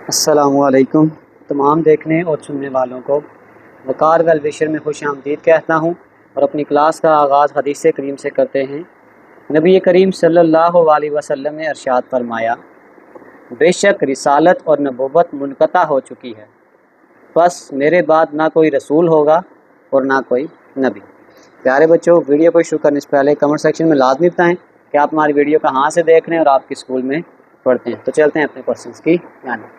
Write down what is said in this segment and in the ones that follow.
अस्सलामुअलैकुम तमाम देखने और सुनने वालों को वकार वेल विशर में खुश आमदीद कहता हूँ और अपनी क्लास का आगाज़ हदीस करीम से करते हैं। नबी करीम सल्लल्लाहु अलैहि वसल्लम ने इरशाद फरमाया, बेशक रिसालत और नबूवत मुनक़ता हो चुकी है, बस मेरे बाद ना कोई रसूल होगा और ना कोई नबी। प्यारे बच्चों, वीडियो को शुरू करने से पहले कमेंट सेक्शन में लाजमी बताएं कि आप हमारी वीडियो कहाँ से देख रहे हैं और आपके स्कूल में पढ़ते हैं। तो चलते हैं अपने क्वेश्चंस की जानिब।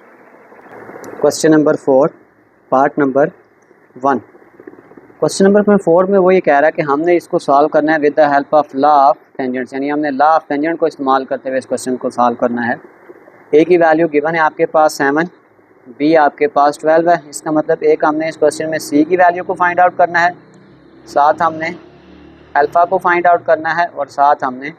Question number 4 part number 1। Question number 4 में वो ये कह रहा है कि हमने इसको सॉल्व करना है with the help of law of tangents, यानी हमने लॉ ऑफ टेंजेंट को इस्तेमाल करते हुए इस क्वेश्चन को सॉल्व करना है। ए की वैल्यू गिवन है आपके पास 7, बी आपके पास 12 है। इसका मतलब एक हमने इस क्वेश्चन में सी की वैल्यू को फाइंड आउट करना है, साथ हमने अल्फ़ा को फाइंड आउट करना है और साथ हमने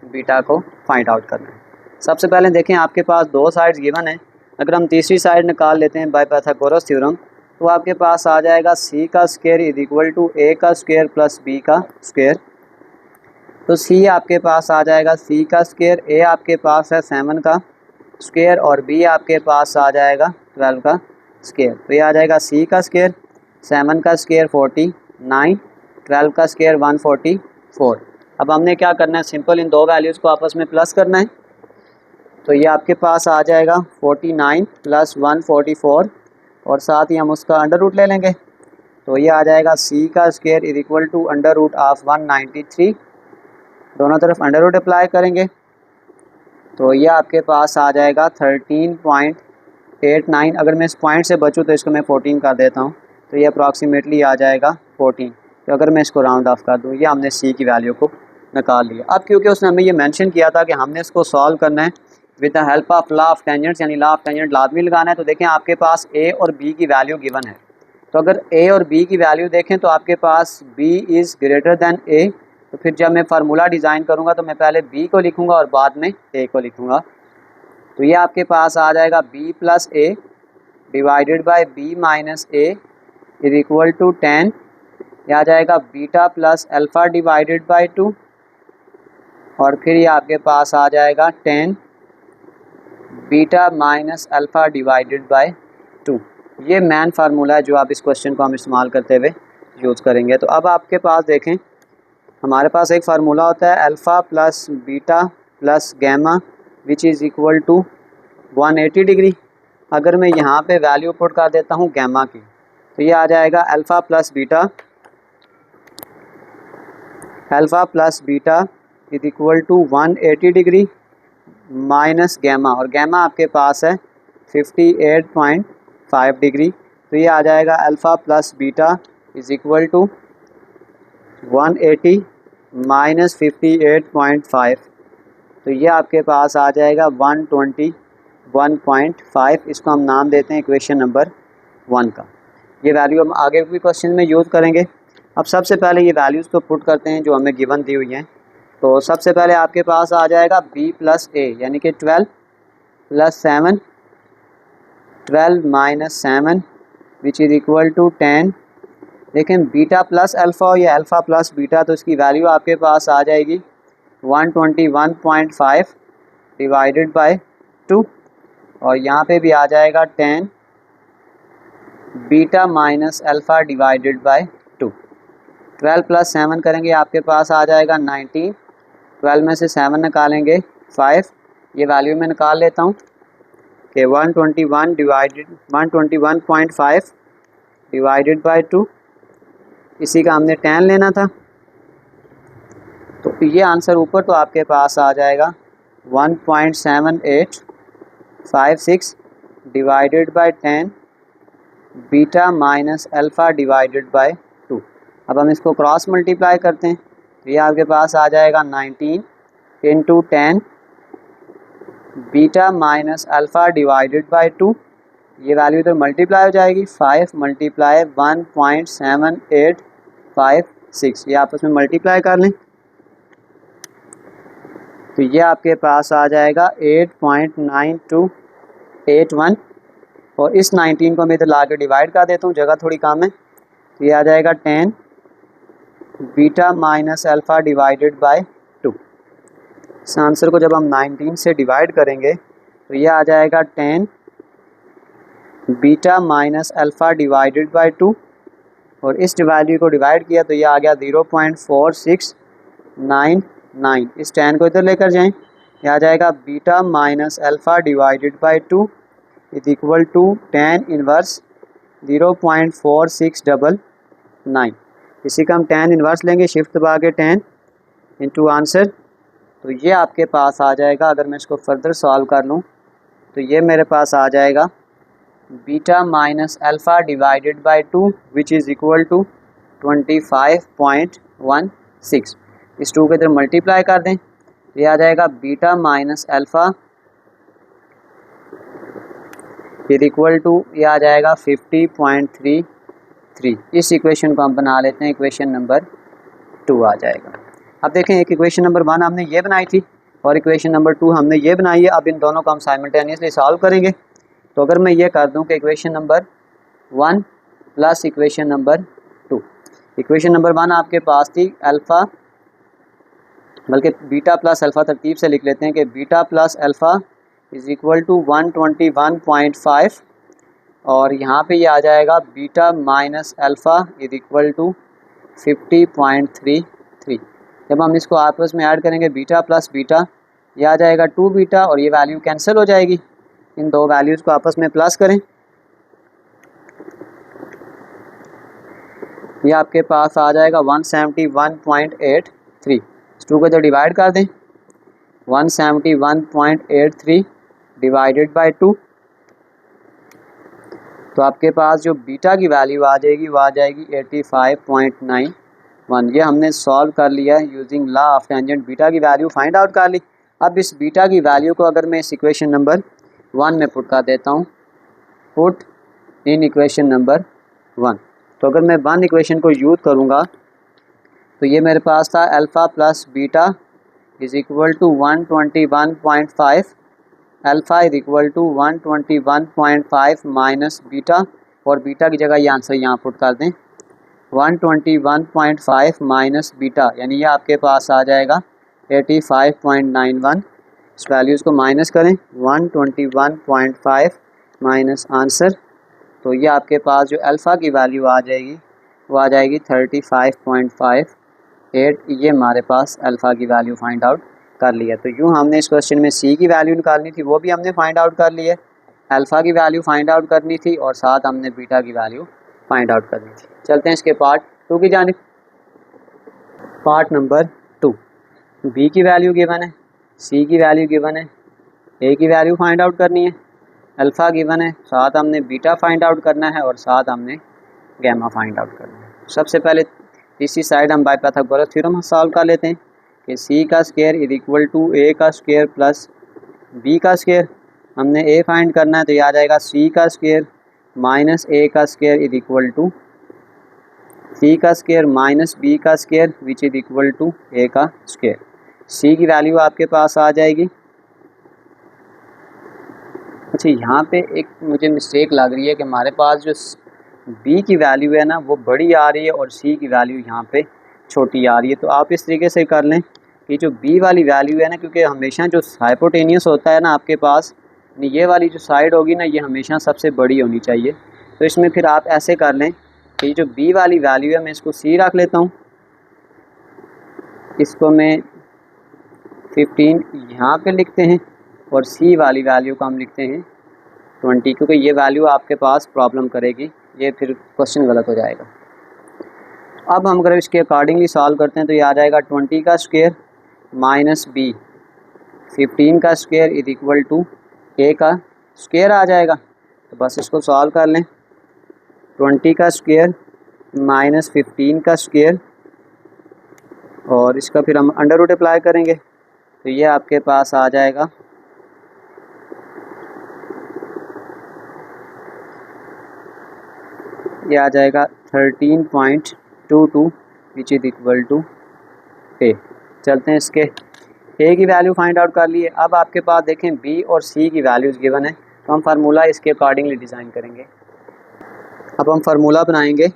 बीटा को फाइंड आउट करना है। सबसे पहले देखें, आपके पास दो साइड्स गिवन है। अगर हम तीसरी साइड निकाल लेते हैं बाय पाइथागोरस थ्योरम, तो आपके पास आ जाएगा सी का square is equal to A का स्क्वायर प्लस बी का स्क्वायर। तो सी आपके पास आ जाएगा सी का स्क्वायर, ए आपके पास है 7 का स्क्वायर और बी आपके पास आ जाएगा 12 का स्क्वायर। तो ये आ जाएगा सी का स्क्वायर 7 का स्क्वायर 49, 12 का स्क्वायर 144। अब हमने क्या करना है, सिंपल इन दो वैल्यूज़ को आपस में प्लस करना है। तो ये आपके पास आ जाएगा 49 प्लस 144 और साथ ही हम उसका अंडर रूट ले लेंगे। तो ये आ जाएगा सी का square is equal to under root of 193। दोनों तरफ अंडर रूट अप्लाई करेंगे तो ये आपके पास आ जाएगा 13.89। अगर मैं इस पॉइंट से बचूँ तो इसको मैं 14 कर देता हूँ, तो ये अप्रॉक्सीमेटली आ जाएगा 14। तो अगर मैं इसको राउंड ऑफ कर दूँ, ये हमने सी की वैल्यू को निकाल लिया। अब क्योंकि उसने हमें ये मेंशन किया था कि हमने इसको सॉल्व करना है with the help of law of tangents, यानी लॉ ऑफ टेंजेंट लाजमी लगाना है। तो देखें आपके पास ए और बी की वैल्यू गिवन है। तो अगर ए और बी की वैल्यू देखें तो आपके पास B is greater than A. तो फिर जब मैं फार्मूला डिज़ाइन करूँगा तो मैं पहले बी को लिखूँगा और बाद में ए को लिखूँगा। तो ये आपके पास आ जाएगा B plus A divided by B minus A is equal to 10। यह आ जाएगा beta plus alpha divided by 2 और फिर ये आपके पास आ जाएगा 10 beta minus alpha divided by 2। ये मेन फार्मूला है जो आप इस क्वेश्चन को हम इस्तेमाल करते हुए यूज़ करेंगे। तो अब आपके पास देखें, हमारे पास एक फार्मूला होता है alpha plus beta plus gamma which is equal to 180 degree. अगर मैं यहाँ पे वैल्यू पुट कर देता हूँ गैमा की, तो ये आ जाएगा alpha plus beta is equal to 180 degree minus gamma, और गैमा आपके पास है 58.5 डिग्री। तो ये आ जाएगा alpha plus beta is equal to 180 minus 58.5। तो ये आपके पास आ जाएगा 121.5। इसको हम नाम देते हैं इक्वेशन नंबर 1 का। ये वैल्यू हम आगे भी क्वेश्चन में यूज़ करेंगे। अब सबसे पहले ये वैल्यूज़ को पुट करते हैं जो हमें गिवन दी हुई हैं। तो सबसे पहले आपके पास आ जाएगा b प्लस ए, यानी कि 12 plus 7, 12 minus 7 which is equal to 10। लेकिन बीटा प्लस अल्फ़ा हो या अल्फ़ा प्लस बीटा, तो इसकी वैल्यू आपके पास आ जाएगी 121.5 डिवाइडेड बाय 2 और यहाँ पे भी आ जाएगा 10 beta minus alpha divided by 2। 12 plus 7 करेंगे, आपके पास आ जाएगा 19। 12 में से 7 निकालेंगे 5। ये वैल्यू मैं निकाल लेता हूँ कि 121.5 डिवाइडेड बाय 2, इसी का हमने 10 लेना था। तो ये आंसर ऊपर तो आपके पास आ जाएगा 1.7856 divided by 10 beta minus alpha divided by 2। अब हम इसको क्रॉस मल्टीप्लाई करते हैं तो ये आपके पास आ जाएगा 19 into 10 beta minus alpha divided by 2। ये वैल्यू इधर मल्टीप्लाई हो जाएगी, 5 मल्टीप्लाई 1.7856, ये आपस में मल्टीप्लाई कर लें तो ये आपके पास आ जाएगा 8.9281 और इस 19 को मैं इधर ला के डिवाइड कर देता हूँ, जगह थोड़ी कम है। तो ये आ जाएगा 10 beta minus alpha divided by 2। इस आंसर को जब हम 19 से डिवाइड करेंगे तो ये आ जाएगा 10 beta minus alpha divided by 2, और इस वैल्यू को डिवाइड किया तो ये आ गया 0.4699। इस 10 को इधर लेकर जाएं, ये आ जाएगा beta minus alpha divided by 2 is equal to 10 inverse 0.4699। इसी का हम 10 इनवर्स लेंगे, शिफ्ट दबा के 10 इंटू आंसर, तो ये आपके पास आ जाएगा। अगर मैं इसको फर्दर सॉल्व कर लूँ तो ये मेरे पास आ जाएगा beta minus alpha divided by 2 which is equal to 25.16। इस 2 के इधर मल्टीप्लाई कर दें, ये आ जाएगा beta minus alpha is equal to, ये आ जाएगा 50.33। इस इक्वेशन को हम बना लेते हैं, इक्वेशन नंबर 2 आ जाएगा। अब देखें, एक इक्वेशन नंबर 1 हमने ये बनाई थी और इक्वेशन नंबर 2 हमने ये बनाई है। अब इन दोनों को हम साइमल्टेनियसली सॉल्व करेंगे। तो अगर मैं ये कर दूं कि equation number 1 plus equation number 2, equation number 1 आपके पास थी अल्फ़ा, बल्कि बीटा प्लस अल्फ़ा तरतीब से लिख लेते हैं कि beta plus alpha is equal to 121.5, और यहाँ पे ये आ जाएगा beta minus alpha is equal to 50.33। जब हम इसको आपस में ऐड करेंगे बीटा प्लस बीटा, ये आ जाएगा 2 बीटा और ये वैल्यू कैंसिल हो जाएगी। इन दो वैल्यूज़ को आपस में प्लस करें, ये आपके पास आ जाएगा 171.83। इस 2 को इधर डिवाइड कर दें, 171.83 डिवाइडेड बाई 2, तो आपके पास जो बीटा की वैल्यू आ जाएगी वो आ जाएगी 85.91। ये हमने सॉल्व कर लिया है using law of tangent, beta की वैल्यू फाइंड आउट कर ली। अब इस बीटा की वैल्यू को अगर मैं इस इक्वेशन नंबर 1 में पुट कर देता हूँ, पुट इन इक्वेशन नंबर 1, तो अगर मैं 1 इक्वेशन को यूज़ करूँगा तो ये मेरे पास था alpha plus beta is equal to 121.5, alpha is equal to 121.5 minus beta, और बीटा की जगह ये आंसर यहाँ पुट कर दें 121.5 माइनस बीटा, यानी ये आपके पास आ जाएगा 85.91। इस वैल्यूज़ को माइनस करें, 121.5 माइनस आंसर, तो ये आपके पास जो अल्फ़ा की वैल्यू आ जाएगी वो आ जाएगी 35.58। ये हमारे पास अल्फ़ा की वैल्यू फाइंड आउट कर लिया। तो यूँ हमने इस क्वेश्चन में सी की वैल्यू निकालनी थी, वो भी हमने फाइंड आउट कर ली है, अल्फ़ा की वैल्यू फाइंड आउट करनी थी, और साथ हमने बीटा की वैल्यू फाइंड आउट करनी थी। चलते हैं इसके पार्ट 2 की जानिब। पार्ट नंबर 2, बी की वैल्यू गिवन है, सी की वैल्यू गिवन है, ए की वैल्यू फाइंड आउट करनी है, अल्फ़ा गिवन है, साथ हमने बीटा फाइंड आउट करना है, और साथ हमने गैमा फाइंड आउट करना है। सबसे पहले तीसरी साइड हम बाय पाइथागोरस थ्योरम सॉल्व कर लेते हैं कि सी का square is equal to A का स्क्वायर प्लस बी का स्क्वायर। हमने ए फाइंड करना है, तो ये आ जाएगा सी का स्क्वायर माइनस ए का square is equal to C का स्क्वायर माइनस बी का square which is equal to A का स्क्वायर। सी की वैल्यू आपके पास आ जाएगी। अच्छा, यहाँ पे एक मुझे मिस्टेक लग रही है कि हमारे पास जो बी की वैल्यू है ना वो बड़ी आ रही है और सी की वैल्यू यहाँ पे छोटी आ रही है। तो आप इस तरीके से कर लें कि जो बी वाली वैल्यू है ना, क्योंकि हमेशा जो हाइपोटेनियस होता है ना आपके पास, ये वाली जो साइड होगी ना ये हमेशा सबसे बड़ी होनी चाहिए। तो इसमें फिर आप ऐसे कर लें कि जो बी वाली वैल्यू है मैं इसको सी रख लेता हूँ, इसको मैं 15 यहाँ पे लिखते हैं, और सी वाली वैल्यू को हम लिखते हैं 20, क्योंकि ये वैल्यू आपके पास प्रॉब्लम करेगी, ये फिर क्वेश्चन गलत हो जाएगा। अब हम अगर इसके अकॉर्डिंगली सॉल्व करते हैं तो ये आ जाएगा 20 का स्क्वायर माइनस बी 15 का square is equal to A का स्क्वायर आ जाएगा। तो बस इसको सॉल्व कर लें, 20 का स्क्वायर माइनस 15 का स्क्वायर, और इसका फिर हम अंडर रूट अप्लाई करेंगे, तो ये आपके पास आ जाएगा ये आ जाएगा 13.22 विच इज इक्वल टू ए। चलते हैं इसके ए की वैल्यू फाइंड आउट कर लिए। अब आपके पास देखें बी और सी की वैल्यूज़ गिवन है, तो हम फार्मूला इसके अकॉर्डिंगली डिज़ाइन करेंगे। अब हम फार्मूला बनाएंगे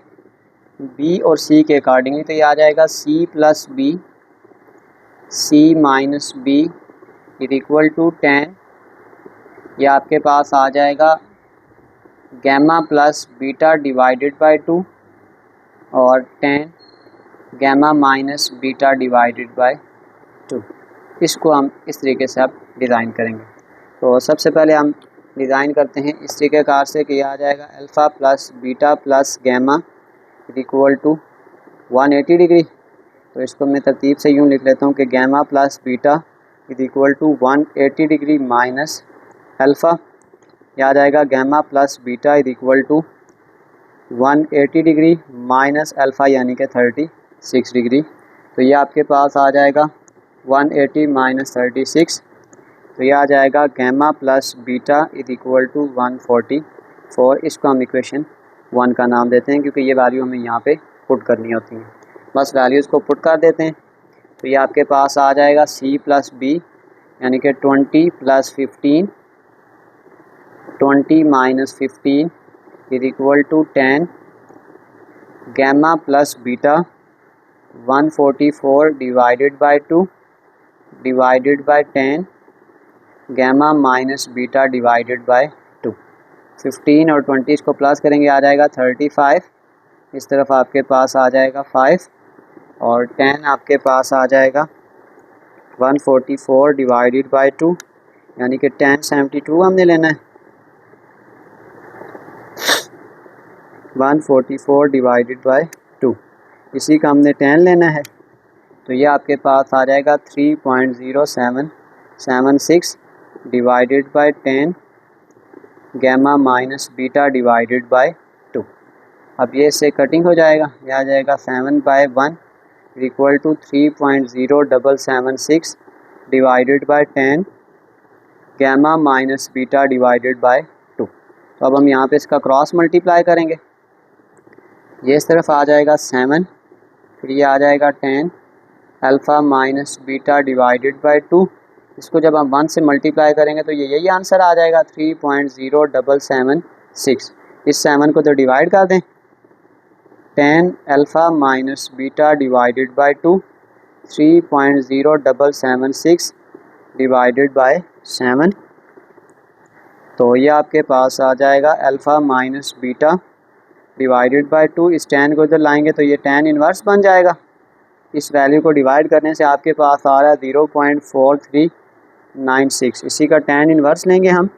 बी और सी के अकॉर्डिंगली, तो ये आ जाएगा C plus B C minus B is equal to 10। ये आपके पास आ जाएगा gamma plus beta divided by 2 और 10 gamma minus beta divided by 2। इसको हम इस तरीके से अब डिज़ाइन करेंगे। तो सबसे पहले हम डिज़ाइन करते हैं इस तरीक़ेकार से कि आ जाएगा alpha plus beta plus gamma equal to 180 degree. तो इसको मैं तरतीब से यूँ लिख लेता हूँ कि gamma plus beta is equal to 180 degree minus alpha. यह आ जाएगा gamma plus beta is equal to 180 degree minus alpha यानी कि 36 डिग्री। तो ये आपके पास आ जाएगा 180 माइनस 36। तो यह आ जाएगा gamma plus beta is equal to 144। इसको हम इक्वेशन 1 का नाम देते हैं क्योंकि ये वैल्यू हमें यहाँ पे पुट करनी होती है। बस वैल्यूज़ को पुट कर देते हैं। तो ये आपके पास आ जाएगा c प्लस बी यानी कि 20 plus 15 20 minus 15 is equal to 10 gamma plus beta 144 divided by 2 divided by 10 gamma minus beta divided by 2। 15 और 20 इसको प्लस करेंगे आ जाएगा 35। इस तरफ आपके पास आ जाएगा 5 और 10 आपके पास आ जाएगा 144 डिवाइडेड बाय 2 यानी कि 1072 हमने लेना है। 144 डिवाइडेड बाय 2 इसी का हमने 10 लेना है। तो ये आपके पास आ जाएगा 3.0776 divided by 10 gamma minus beta divided by 2। अब ये इससे कटिंग हो जाएगा। ये आ जाएगा 7/1 equal to 3.0776 divided by 10 gamma minus beta divided by 2। तो अब हम यहाँ पे इसका क्रॉस मल्टीप्लाई करेंगे। ये इस तरफ आ जाएगा 7, फिर ये आ जाएगा 10 alpha minus beta divided by 2। इसको जब हम 1 से मल्टीप्लाई करेंगे तो ये यही आंसर आ जाएगा 3.0776। इस 7 को तो डिवाइड कर दें। 10 alpha minus beta divided by 2 3.0776 divided bye 7। तो ये आपके पास आ जाएगा alpha minus beta divided by 2। इस 10 को इधर लाएंगे तो ये 10 इन्वर्स बन जाएगा। इस वैल्यू को डिवाइड करने से आपके पास आ रहा है 0.4396। इसी का 10 इन्वर्स लेंगे हम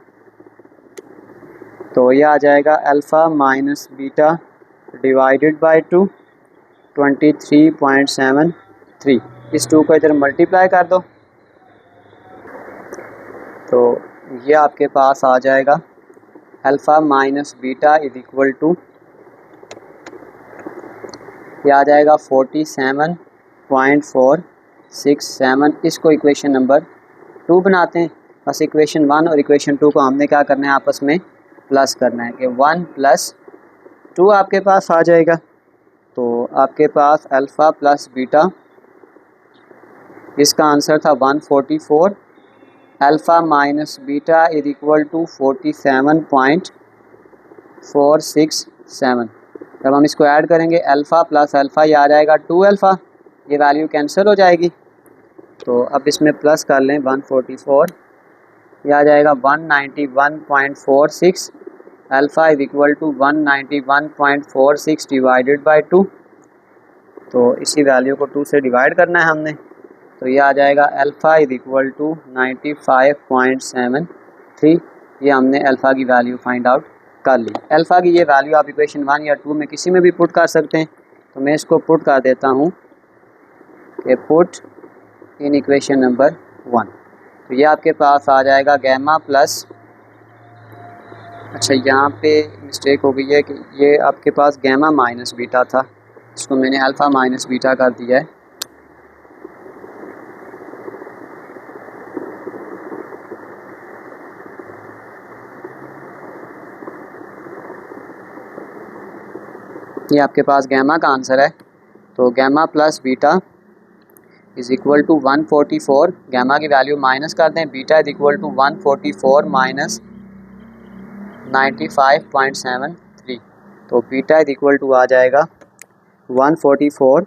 तो ये आ जाएगा alpha minus beta divided by 2 23.73। इस 2 को इधर मल्टीप्लाई कर दो तो ये आपके पास आ जाएगा alpha minus beta is equal to ये आ जाएगा 47.467। इसको इक्वेशन नंबर 2 बनाते हैं। बस इक्वेशन 1 और इक्वेशन 2 को हमने क्या करना है आपस में प्लस करना है कि 1 प्लस 2 आपके पास आ जाएगा। तो आपके पास अल्फ़ा प्लस बीटा इसका आंसर था 144 alpha minus beta is equal to 47.467। जब हम इसको ऐड करेंगे अल्फ़ा प्लस अल्फ़ा ये आ जाएगा 2 अल्फ़ा। ये वैल्यू कैंसिल हो जाएगी तो अब इसमें प्लस कर लें 144 ये आ जाएगा 191.46 alpha is equal to 191.46 divided by 2। तो इसी वैल्यू को 2 से डिवाइड करना है हमने तो ये आ जाएगा अल्फ़ा इज इक्वल टू 95.73। ये हमने अल्फ़ा की वैल्यू फाइंड आउट कर ली। अल्फ़ा की ये वैल्यू आप इक्वेशन 1 या 2 में किसी में भी पुट कर सकते हैं। तो मैं इसको पुट कर देता हूँ कि पुट इन इक्वेशन नंबर 1। तो ये आपके पास आ जाएगा गैमा प्लस अच्छा यहाँ पे मिस्टेक हो गई है कि ये आपके पास गैमा माइनस बीटा था, इसको मैंने अल्फ़ा माइनस बीटा कर दिया है। ये आपके पास गैमा का आंसर है। तो gamma plus beta is equal to 144। Gamma की वैल्यू माइनस कर दें, beta is equal to 144 minus 95.73। तो बीटा इज़ इक्वल टू आ जाएगा 144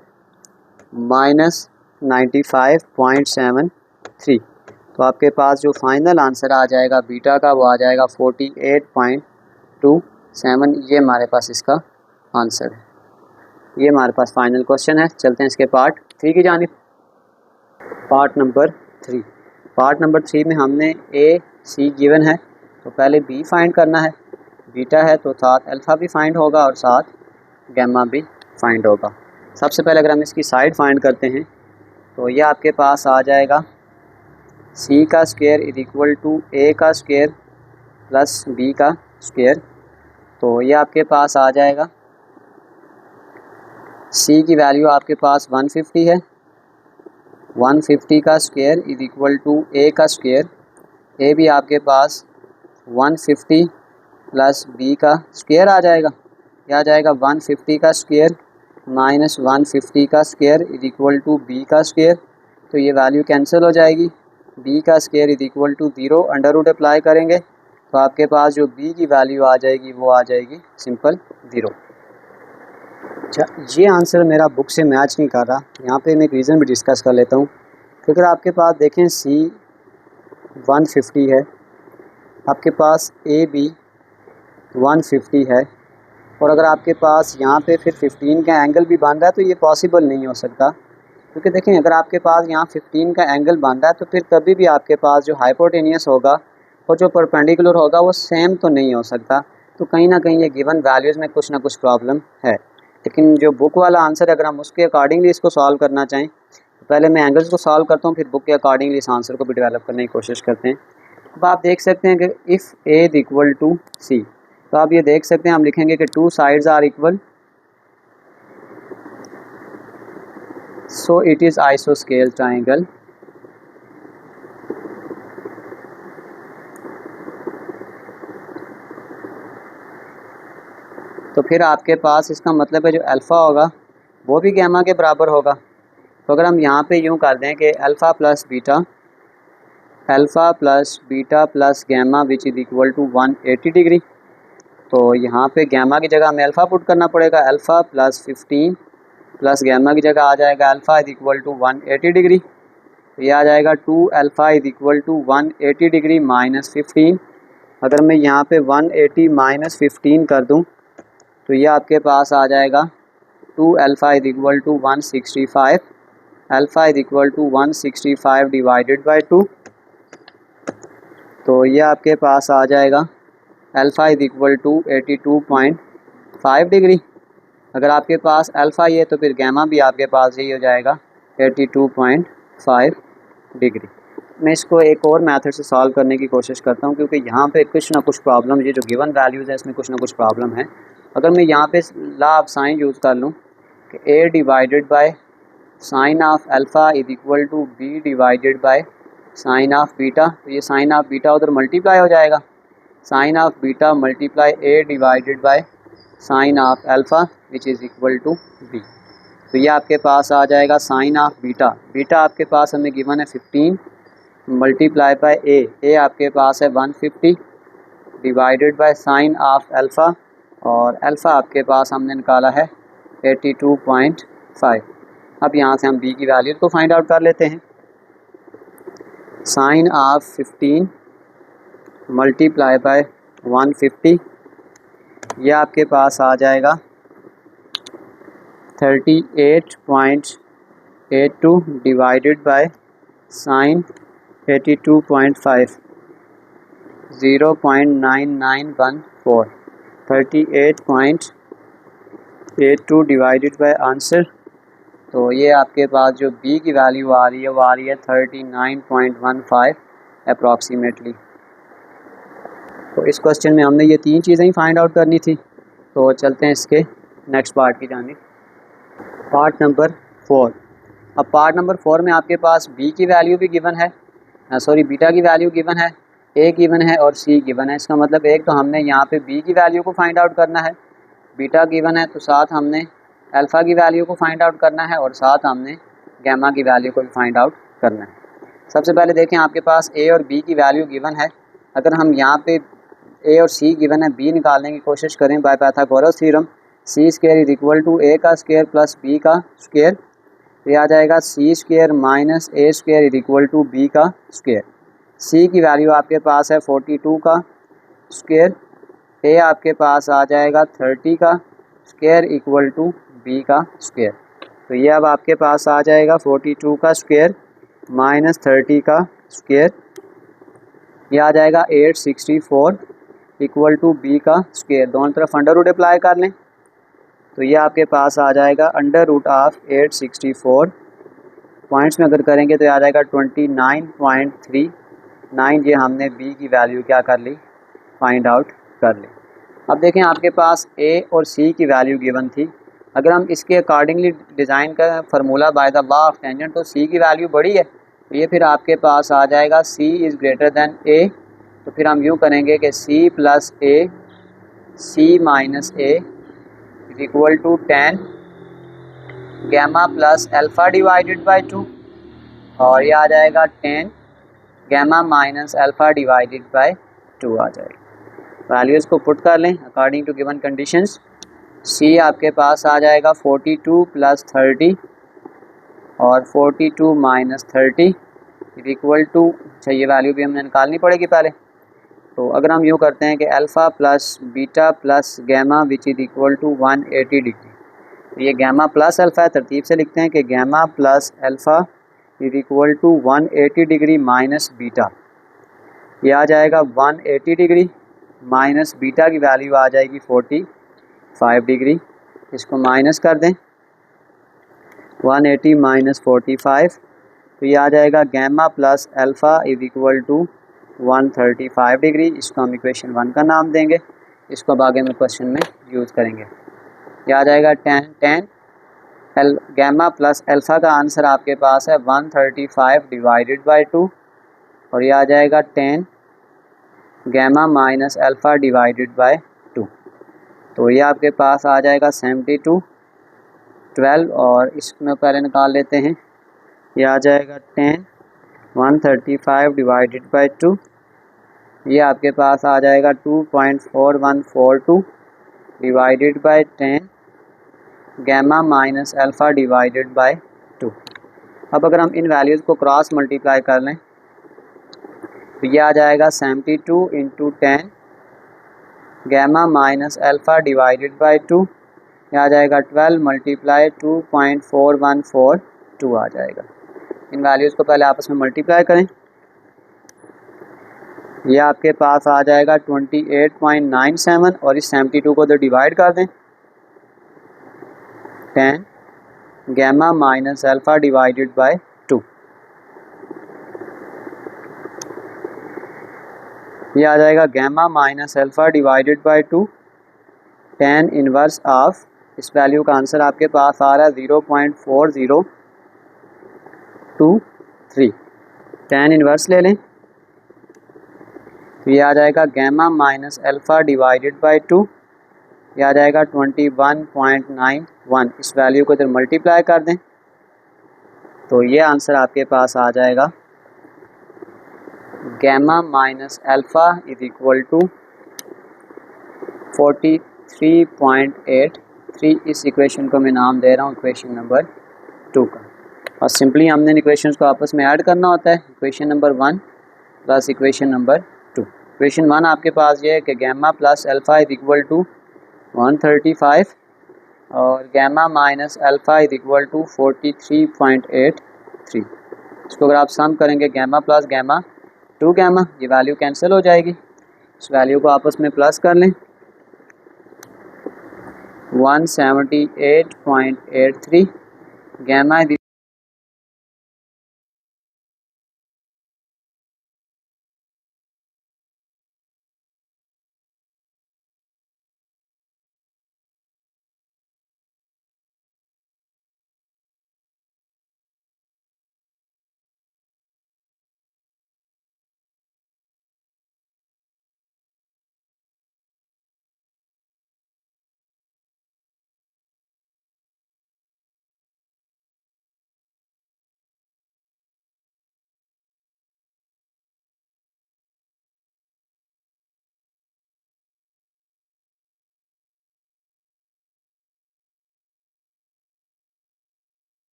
माइनस 95.73। तो आपके पास जो फाइनल आंसर आ जाएगा बीटा का वो आ जाएगा 48.2 7, ये हमारे पास इसका आंसर है। ये हमारे पास फाइनल क्वेश्चन है। चलते हैं इसके पार्ट 3 की जानिब। Part number 3। पार्ट नंबर 3 में हमने ए सी गिवन है, तो पहले बी फाइंड करना है। बीटा है तो साथ अल्फ़ा भी फाइंड होगा और साथ गैमा भी फाइंड होगा। सबसे पहले अगर हम इसकी साइड फाइंड करते हैं तो ये आपके पास आ जाएगा सी का square is equal to A का स्क्वायर प्लस बी का स्क्वायर। तो ये आपके पास आ जाएगा सी की वैल्यू आपके पास 150 है। 150 का square is equal to A का स्क्वायर। ए भी आपके पास 150 प्लस बी का स्क्वायर आ जाएगा। यह आ जाएगा 150 का स्क्वायर माइनस 150 का square is equal to B का स्क्वायर। तो ये वैल्यू कैंसिल हो जाएगी। बी का square is equal to 0, under root apply करेंगे तो आपके पास जो बी की वैल्यू आ जाएगी वो आ जाएगी सिंपल 0। अच्छा, ये आंसर मेरा बुक से मैच नहीं कर रहा। यहाँ पे मैं एक रीज़न भी डिस्कस कर लेता हूँ। क्योंकि अगर आपके पास देखें सी 150 है, आपके पास ए भी 150 है, और अगर आपके पास यहाँ पे फिर 15 का एंगल भी बन रहा है तो ये पॉसिबल नहीं हो सकता। क्योंकि देखें अगर आपके पास यहाँ 15 का एंगल बन रहा है तो फिर कभी भी आपके पास जो हाइपोटेनियस होगा और जो परपेंडिकुलर होगा वो सेम तो नहीं हो सकता। तो कहीं ना कहीं ये गिवन वैल्यूज़ में कुछ ना कुछ प्रॉब्लम है। लेकिन जो बुक वाला आंसर है, अगर हम उसके अकॉर्डिंगली इसको सॉल्व करना चाहें तो पहले मैं एंगल्स को सॉल्व करता हूँ, फिर बुक के अकॉर्डिंगली इस आंसर को भी डेवलप करने की कोशिश करते हैं। अब आप देख सकते हैं कि if A is equal to C, तो आप ये देख सकते हैं हम लिखेंगे कि 2 sides are equal, so it is आइसोस्केल ट्राइंगल। तो फिर आपके पास इसका मतलब है जो अल्फ़ा होगा वो भी गैमा के बराबर होगा। तो अगर हम यहाँ पे यूँ कर दें कि alpha plus beta plus gamma which is equal to 180 degree, तो यहाँ पे गैमा की जगह हमें अल्फ़ा पुट करना पड़ेगा। अल्फ़ा प्लस 15 प्लस गैमा की जगह आ जाएगा alpha is equal to 180 degree. तो ये आ जाएगा 2 alpha is equal to 180 degree minus 15। अगर मैं यहाँ पे 180 माइनस 15 कर दूँ तो ये आपके पास आ जाएगा 2 alpha is equal to 165। Alpha is equal to 165 divided by 2, तो ये आपके पास आ जाएगा alpha is equal to 82.5 degree. अगर आपके पास अल्फ़ा ये तो फिर गैमा भी आपके पास यही हो जाएगा 82.5 डिग्री। मैं इसको एक और मेथड से सॉल्व करने की कोशिश करता हूँ, क्योंकि यहाँ पे कुछ ना कुछ प्रॉब्लम, ये जो गिवन वैल्यूज़ है इसमें कुछ ना कुछ प्रॉब्लम है। अगर मैं यहाँ पे लॉ ऑफ साइन यूज़ कर लूँ कि A divided by sine of alpha is equal to B divided by sine of beta, तो ये साइन ऑफ बीटा उधर मल्टीप्लाई हो जाएगा। Sine of beta multiply A divided by sine of alpha which is equal to B. तो ये आपके पास आ जाएगा साइन ऑफ बीटा। बीटा आपके पास हमें गिवन है 15 मल्टीप्लाई बाय ए आपके पास है 150 divided by sine of alpha, और अल्फ़ा आपके पास हमने निकाला है 82.5। अब यहाँ से हम बी की वैल्यू को फाइंड आउट कर लेते हैं। साइन ऑफ 15 मल्टीप्लाई बाय 150, यह आपके पास आ जाएगा 38.82 divided by sign 82.5, 0.9914, 38.82 divided by answer. तो ये आपके पास जो बी की वैल्यू आ रही है वो आ रही है 39.15 अप्रॉक्सीमेटली। तो इस क्वेश्चन में हमने ये 3 चीज़ें ही फाइंड आउट करनी थी। तो चलते हैं इसके नेक्स्ट पार्ट की जानिब। Part number 4। अब पार्ट नंबर 4 में आपके पास बी की वैल्यू भी गिवन है, बीटा की वैल्यू गिवन है, ए गिवन है और सी गिवन है। इसका मतलब एक तो हमने यहाँ पे बी की वैल्यू को फाइंड आउट करना है, बीटा गिवन है तो साथ हमने अल्फ़ा की वैल्यू को फाइंड आउट करना है और साथ हमने गैमा की वैल्यू को भी फाइंड आउट करना है। सबसे पहले देखें आपके पास ए और बी की वैल्यू गिवन है। अगर हम यहाँ पे ए और सी गिवन है, बी निकालने की कोशिश करें by Pythagoras theorem, C square is equal to A का स्क्वायर प्लस बी का स्क्वायर, ये आ जाएगा C square minus A square is equal to B का स्क्वायर। सी की वैल्यू आपके पास है 42 का स्क्वायर ए आपके पास आ जाएगा 30 का स्क्वायर इक्वल टू बी का स्क्वायर। तो ये अब आपके पास आ जाएगा 42 का स्क्वायर माइनस 30 का स्क्वायर, ये आ जाएगा 864 इक्वल टू बी का स्क्वायर। दोनों तरफ अंडर रूट अप्लाई कर लें तो ये आपके पास आ जाएगा अंडर रूट ऑफ 864, पॉइंट्स में अगर करेंगे तो आ जाएगा 29.39। ये हमने बी की वैल्यू क्या कर ली, फाइंड आउट कर ली। अब देखें आपके पास ए और सी की वैल्यू गिवन थी, अगर हम इसके अकॉर्डिंगली डिज़ाइन का formula by the law of tangent तो सी की वैल्यू बड़ी है, तो ये फिर आपके पास आ जाएगा C is greater than A. तो फिर हम यूँ करेंगे कि C plus A C minus A is equal to 10 gamma plus alpha divided by 2, और ये आ जाएगा 10 gamma minus alpha divided by 2 आ जाएगा। वैल्यूज़ को पुट कर लें according to given conditions. C आपके पास आ जाएगा 42 प्लस 30 और 42 माइनस 30 इक्वल टू, अच्छा ये वैल्यू भी हमें निकालनी पड़ेगी पहले। तो अगर हम यूँ करते हैं कि alpha plus beta plus gamma which is equal to 180 degree, तो ये गैमा प्लस अल्फ़ा है, तरतीब से लिखते हैं कि gamma plus alpha is equal to 180 degree minus beta, ये आ जाएगा 180 डिग्री माइनस बीटा की वैल्यू आ जाएगी 45 डिग्री। इसको माइनस कर दें 180 माइनस 45, तो ये आ जाएगा gamma plus alpha is equal to 135 degree. इसको हम इक्वेशन 1 का नाम देंगे, इसको अब आगे में क्वेश्चन में यूज़ करेंगे। ये आ जाएगा 10 गैमा प्लस अल्फ़ा का आंसर आपके पास है 135 डिवाइडेड बाई 2, और ये आ जाएगा 10 gamma minus alpha divided by 2, तो ये आपके पास आ जाएगा 72 12, और इसमें पहले निकाल लेते हैं। ये आ जाएगा 10 135 डिवाइडेड बाई 2, ये आपके पास आ जाएगा 2.4142 divided by 10 gamma minus alpha divided by 2। अब अगर हम इन वैल्यूज़ को क्रॉस मल्टीप्लाई कर लें तो ये आ जाएगा 72 into 10 gamma minus alpha divided by 2, ये आ जाएगा 12 मल्टीप्लाई 2.4142 आ जाएगा। इन वैल्यूज़ को पहले आपस में मल्टीप्लाई करें, ये आपके पास आ जाएगा 28.97, और इस 72 को तो डिवाइड कर दें 10 gamma minus alpha divided by 2, ये आ जाएगा gamma minus alpha divided by 2 tan inverse of, इस वैल्यू का आंसर आपके पास आ रहा है 0.4023। tan इनवर्स ले लें तो ये आ जाएगा gamma minus alpha divided by 2, ये आ जाएगा 21.91। इस वैल्यू को इधर मल्टीप्लाई कर दें तो ये आंसर आपके पास आ जाएगा gamma minus alpha is equal to 43.83। इस इक्वेशन को मैं नाम दे रहा हूँ इक्वेशन नंबर 2 का, और सिंपली हमने इक्वेशंस को आपस में ऐड करना होता है, equation number 1 plus equation number 2। Equation 1 आपके पास ये है कि gamma plus alpha is equal to 135 और gamma minus alpha is equal to 43.83। इसको अगर आप सम करेंगे गैमा प्लस गैमा 2 गैमा, ये वैल्यू कैंसिल हो जाएगी, इस वैल्यू को आपस में प्लस कर लें 178.83 gamma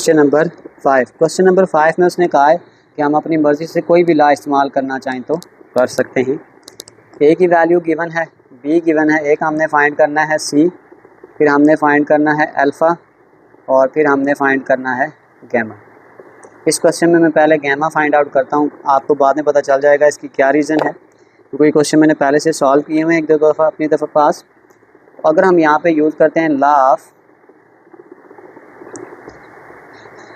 question number 5। Question number 5 में उसने कहा है कि हम अपनी मर्ज़ी से कोई भी लॉ इस्तेमाल करना चाहें तो कर सकते हैं। ए की वैल्यू गिवन है, बी गिवन है, एक हमने फाइंड करना है सी, फिर हमने फाइंड करना है अल्फ़ा और फिर हमने फाइंड करना है गैमा। इस क्वेश्चन में मैं पहले गैमा फाइंड आउट करता हूँ, आपको बाद में पता चल जाएगा इसकी क्या रीज़न है, क्योंकि क्वेश्चन मैंने पहले से सॉल्व किए हुए हैं एक दो दफ़ा अपनी तरफ पास। अगर हम यहाँ पे यूज़ करते हैं लॉ ऑफ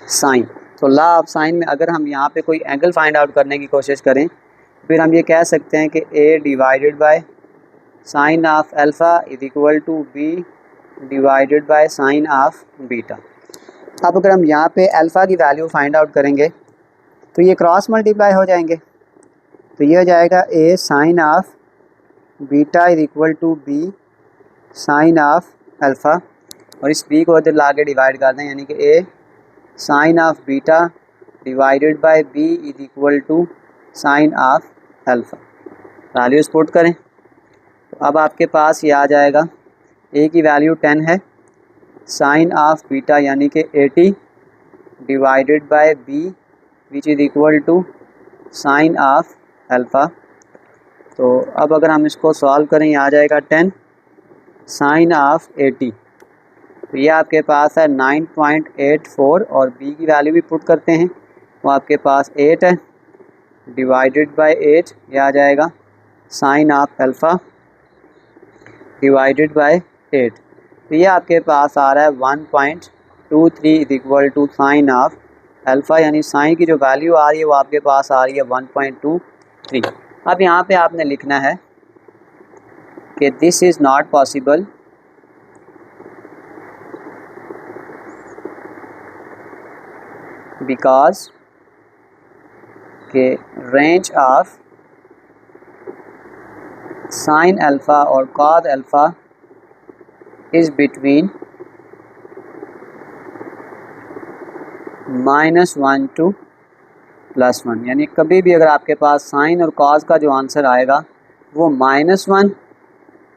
साइन, तो लॉ ऑफ साइन में अगर हम यहाँ पे कोई एंगल फाइंड आउट करने की कोशिश करें फिर हम ये कह सकते हैं कि a divided by sine of alpha is equal to b divided by sine of beta. अब अगर हम यहाँ पे अल्फ़ा की वैल्यू फाइंड आउट करेंगे तो ये क्रॉस मल्टीप्लाई हो जाएंगे, तो ये हो जाएगा a sine of beta is equal to b sine of alpha, और इस b को इधर ला के डिवाइड कर दें, यानी कि a sine of beta divided by b is equal to sine of alpha. Values put करें तो अब आपके पास ये आ जाएगा, a की वैल्यू 10 है, साइन ऑफ बीटा यानी कि 80 divided by b which is equal to sine of alpha. तो अब अगर हम इसको सॉल्व करें, ये आ जाएगा 10 साइन ऑफ 80, तो ये आपके पास है 9.84, और b की वैल्यू भी पुट करते हैं, वो आपके पास 8 है डिवाइडेड बाय 8, ये आ जाएगा sine of alpha divided by 8, तो ये आपके पास आ रहा है 1.23 is equal to sine of alpha, यानी साइन की जो वैल्यू आ रही है वो आपके पास आ रही है 1.23। अब यहाँ पे आपने लिखना है कि this is not possible because के रेंज ऑफ साइन अल्फ़ा और cos alpha is between -1 to +1, यानी कभी भी अगर आपके पास साइन और कॉस का जो आंसर आएगा वो -1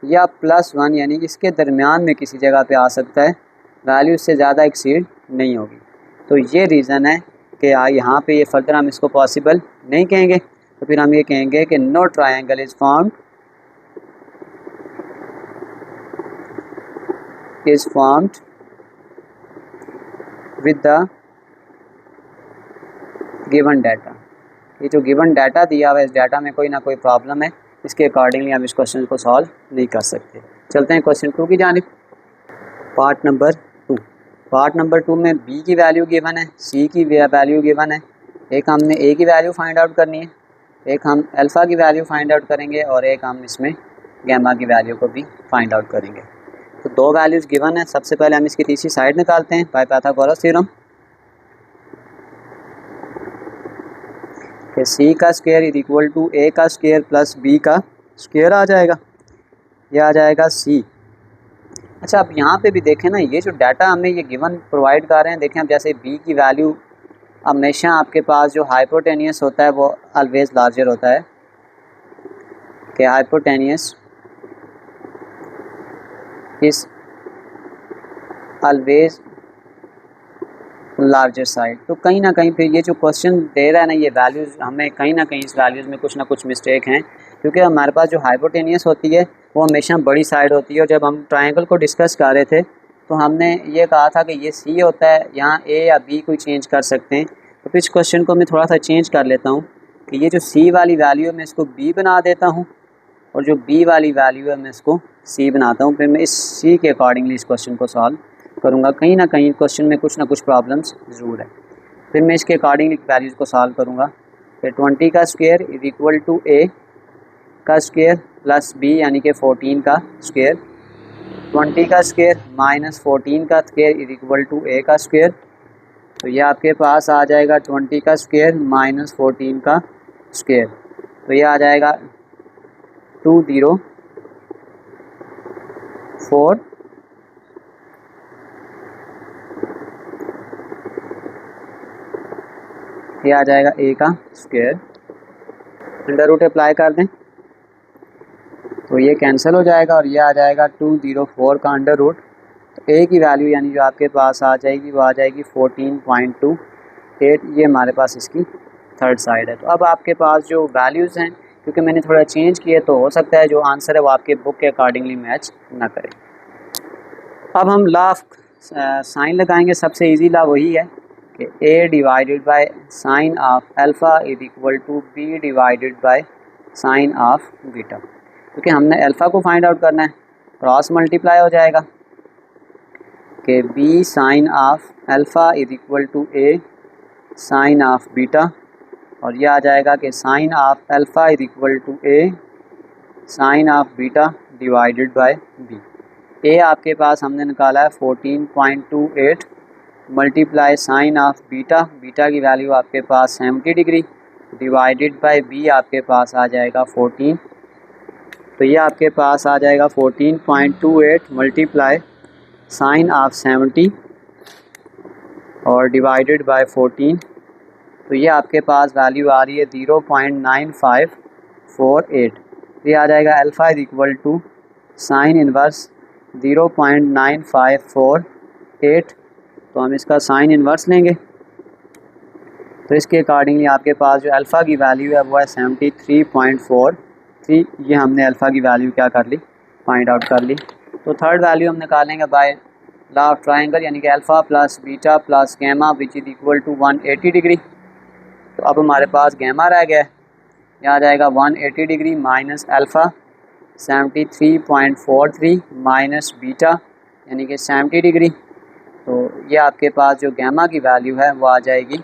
या +1 यानी इसके दरमियान में किसी जगह पे आ सकता है, वैल्यू इससे ज़्यादा एक्सीड नहीं होगी। तो ये रीज़न है कि यहाँ पे ये फर्दर हम इसको पॉसिबल नहीं कहेंगे, तो फिर हम ये कहेंगे कि no triangle is formed with the given data. ये जो गिवन डाटा दिया हुआ है इस डाटा में कोई ना कोई प्रॉब्लम है, इसके अकॉर्डिंगली हम इस क्वेश्चन को सॉल्व नहीं कर सकते। चलते हैं क्वेश्चन 2 की जानिब। Part number 2। पार्ट नंबर 2 में b की वैल्यू गिवन है, c की वैल्यू गिवन है, एक हमने a की वैल्यू फाइंड आउट करनी है, एक हम अल्फ़ा की वैल्यू फाइंड आउट करेंगे और एक हम इसमें गैमा की वैल्यू को भी फाइंड आउट करेंगे। तो दो वैल्यूज़ गिवन है, सबसे पहले हम इसकी तीसरी साइड निकालते हैं बाय पाइथागोरस थ्योरम कि c का square is equal to a का स्क्वायर प्लस b का स्क्वायर आ जाएगा, यह आ जाएगा c। अच्छा, अब यहाँ पे भी देखें ना, ये जो डाटा हमें ये गिवन प्रोवाइड कर रहे हैं, देखें अब जैसे b की वैल्यू हमेशा आपके पास जो हाइपोटेनियस होता है वो ऑलवेज लार्जर होता है, कि hypotenuse is always larger side. तो कहीं ना कहीं फिर ये जो क्वेश्चन दे रहा है ना, ये वैल्यूज़ हमें कहीं ना कहीं इस वैल्यूज़ में कुछ ना कुछ मिस्टेक हैं, क्योंकि हमारे पास जो हाइपोटेनियस होती है वो हमेशा बड़ी साइड होती है, और जब हम ट्रायंगल को डिस्कस कर रहे थे तो हमने ये कहा था कि ये सी होता है, यहाँ ए या बी कोई चेंज कर सकते हैं। तो फिर इस क्वेश्चन को मैं थोड़ा सा चेंज कर लेता हूँ कि ये जो सी वाली वैल्यू है मैं इसको बी बना देता हूँ, और जो बी वाली वैल्यू है मैं इसको सी बनाता हूँ। फिर मैं इस सी के अकॉर्डिंगली इस क्वेश्चन को सॉल्व करूँगा। कहीं ना कहीं क्वेश्चन में कुछ ना कुछ प्रॉब्लम्स ज़रूर है, फिर मैं इसके अकॉर्डिंगली वैल्यूज़ को सॉल्व करूँगा। फिर 20 का square is equal to a का स्क्वायर प्लस b यानी कि 14 का स्क्वायर, 20 का स्क्वायर माइनस 14 का square is equal to a का स्क्वायर, तो ये आपके पास आ जाएगा 20 का स्क्वायर माइनस 14 का स्क्वायर, तो ये आ जाएगा 204, ये आ जाएगा a का स्क्वायर। अंडर रूट अप्लाई कर दें तो ये कैंसिल हो जाएगा और ये आ जाएगा 204 का अंडर रूट। ए की वैल्यू यानी जो आपके पास आ जाएगी वो आ जाएगी 14.28, ये हमारे पास इसकी थर्ड साइड है। तो अब आपके पास जो वैल्यूज़ हैं, क्योंकि मैंने थोड़ा चेंज किया तो हो सकता है जो आंसर है वो आपके बुक के अकॉर्डिंगली मैच ना करे। अब हम लॉ ऑफ साइन लगाएंगे। सबसे इजी लॉ वही है कि a divided by sine of alpha is equal to b divided by sine of beta. क्योंकि हमने अल्फ़ा को फाइंड आउट करना है, क्रॉस मल्टीप्लाई हो जाएगा कि b sine of alpha is equal to a sine of beta, और यह आ जाएगा कि sine of alpha is equal to a sine of beta divided by b। ए आपके पास हमने निकाला है 14.28 multiply sine of beta, beta की वैल्यू आपके पास 70 डिग्री डिवाइडेड बाय बी आपके पास आ जाएगा 14। तो ये आपके पास आ जाएगा 14.28 मल्टीप्लाई साइन ऑफ 70 और डिवाइडेड बाय 14। तो ये आपके पास वैल्यू आ रही है 0.9548। ये आ जाएगा alpha is equal to sine inverse 0.9548। तो हम इसका साइन इन्वर्स लेंगे, तो इसके अकॉर्डिंगली आपके पास जो अल्फ़ा की वैल्यू है वो है 73.43। ये हमने अल्फ़ा की वैल्यू क्या कर ली, फाइंड आउट कर ली। तो थर्ड वैल्यू हम निकालेंगे बाय लॉ ऑफ ट्रायंगल, यानी कि alpha plus beta plus gamma which is equal to 180 degree. तो अब हमारे पास गैमा रह गया है, यहाँ आ जाएगा 180 degree minus alpha 73.43 minus beta यानी कि 70 डिग्री। तो ये आपके पास जो गैमा की वैल्यू है वो आ जाएगी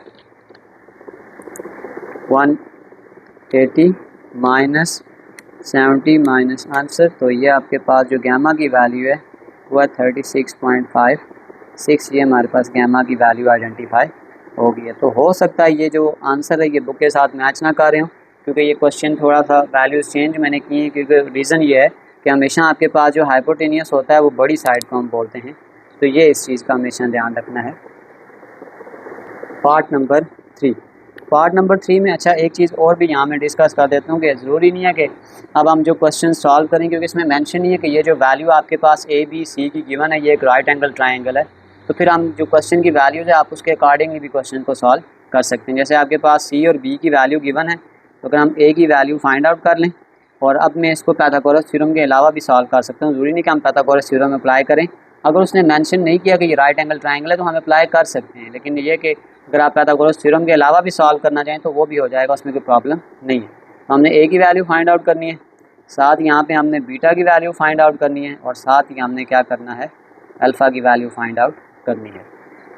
180 माइनस 70 माइनस आंसर। तो ये आपके पास जो गैमा की वैल्यू है वो है 36.56। ये हमारे पास गैमा की वैल्यू आइडेंटिफाई हो गई है। तो हो सकता है ये जो आंसर है ये बुक के साथ मैच ना कर रहे हो, क्योंकि ये क्वेश्चन थोड़ा सा वैल्यूज़ चेंज मैंने की है, क्योंकि रीज़न ये है कि हमेशा आपके पास जो हाइपोटेनियस होता है वो बड़ी साइड को हम बोलते हैं। तो ये इस चीज़ का हमेशा ध्यान रखना है। Part number 3। पार्ट नंबर 3 में अच्छा एक चीज़ और भी यहाँ मैं डिस्कस कर देता हूँ कि ज़रूरी नहीं है कि अब हम जो क्वेश्चन सॉल्व करें, क्योंकि इसमें मेंशन नहीं है कि ये जो वैल्यू आपके पास ए बी सी की गिवन है ये एक राइट एंगल ट्रायंगल है। तो फिर हम जो क्वेश्चन की वैल्यूज़ है आप उसके अकॉर्डिंगली भी क्वेश्चन को सॉल्व कर सकते हैं। जैसे आपके पास सी और बी की वैल्यू गिवन है, तो अगर हम ए की वैल्यू फाइंड आउट कर लें और अब मैं इसको पाइथागोरस थ्योरम के अलावा भी सॉल्व कर सकता हूँ, ज़रूरी नहीं कि हम पाइथागोरस थ्योरम अप्लाई करें। अगर उसने मेंशन नहीं किया कि ये राइट एंगल ट्रायंगल है तो हम अप्लाई कर सकते हैं, लेकिन ये कि अगर आप पाइथागोरस थ्योरम के अलावा भी सॉल्व करना चाहें तो वो भी हो जाएगा, उसमें कोई प्रॉब्लम नहीं है। तो हमने ए की वैल्यू फाइंड आउट करनी है, साथ यहाँ पे हमने बीटा की वैल्यू फाइंड आउट करनी है, और साथ ही हमने क्या करना है, अल्फ़ा की वैल्यू फाइंड आउट करनी है।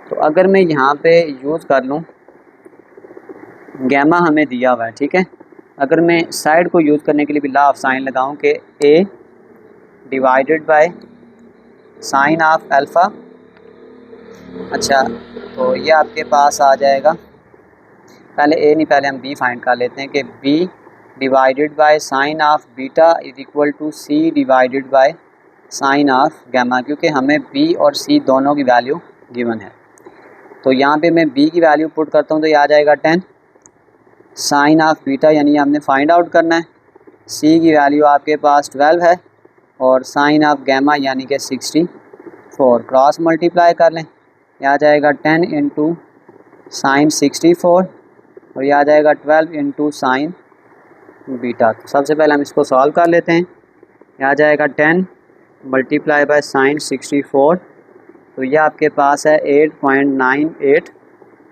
तो अगर मैं यहाँ पे यूज़ कर लूँ, गैमा हमें दिया हुआ है, ठीक है। अगर मैं साइड को यूज़ करने के लिए भी लॉ ऑफ साइन लगाऊं कि A divided by sine of alpha, अच्छा तो ये आपके पास आ जाएगा, पहले ए नहीं पहले हम बी फाइंड कर लेते हैं कि b divided by sine of beta is equal to C divided by sine of gamma, क्योंकि हमें बी और सी दोनों की वैल्यू गिवन है। तो यहाँ पे मैं बी की वैल्यू पुट करता हूँ तो ये आ जाएगा 10 साइन ऑफ बीटा, यानी हमने फाइंड आउट करना है। सी की वैल्यू आपके पास 12 है और साइन ऑफ गैमा यानी कि 64, क्रॉस मल्टीप्लाई कर लें, यह आ जाएगा 10 इंटू साइन 64 और यह आ जाएगा 12 इंटू साइन बीटा। तो सबसे पहले हम इसको सॉल्व कर लेते हैं। यह आ जाएगा 10 मल्टीप्लाई बाय साइन 64, तो यह आपके पास है 8.98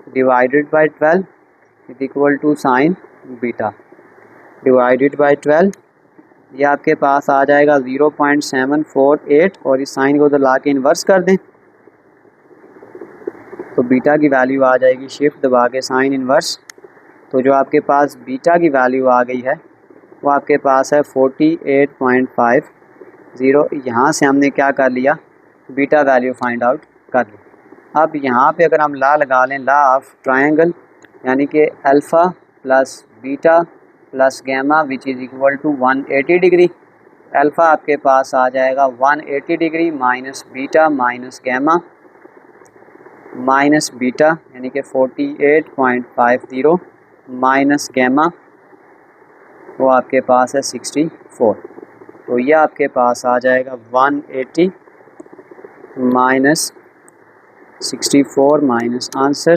divided by 12 is equal to sine beta divided by 12, ये आपके पास आ जाएगा 0.748 और इस साइन को उधर ला के इन्वर्स कर दें तो बीटा की वैल्यू आ जाएगी, शिफ्ट दबा के साइन इन्वर्स। तो जो आपके पास बीटा की वैल्यू आ गई है वो आपके पास है 48.50। यहाँ से हमने क्या कर लिया, बीटा वैल्यू फाइंड आउट कर ली। अब यहाँ पे अगर हम लॉ लगा लें, लॉ ऑफ ट्रायंगल, यानी कि alpha plus beta plus gamma which is equal to 180 degree. Alpha आपके पास आ जाएगा 180 degree minus beta minus gamma minus beta यानी कि 48.50 माइनस गैमा वो आपके पास है 64। तो ये आपके पास आ जाएगा 180 माइनस 64 माइनस आंसर।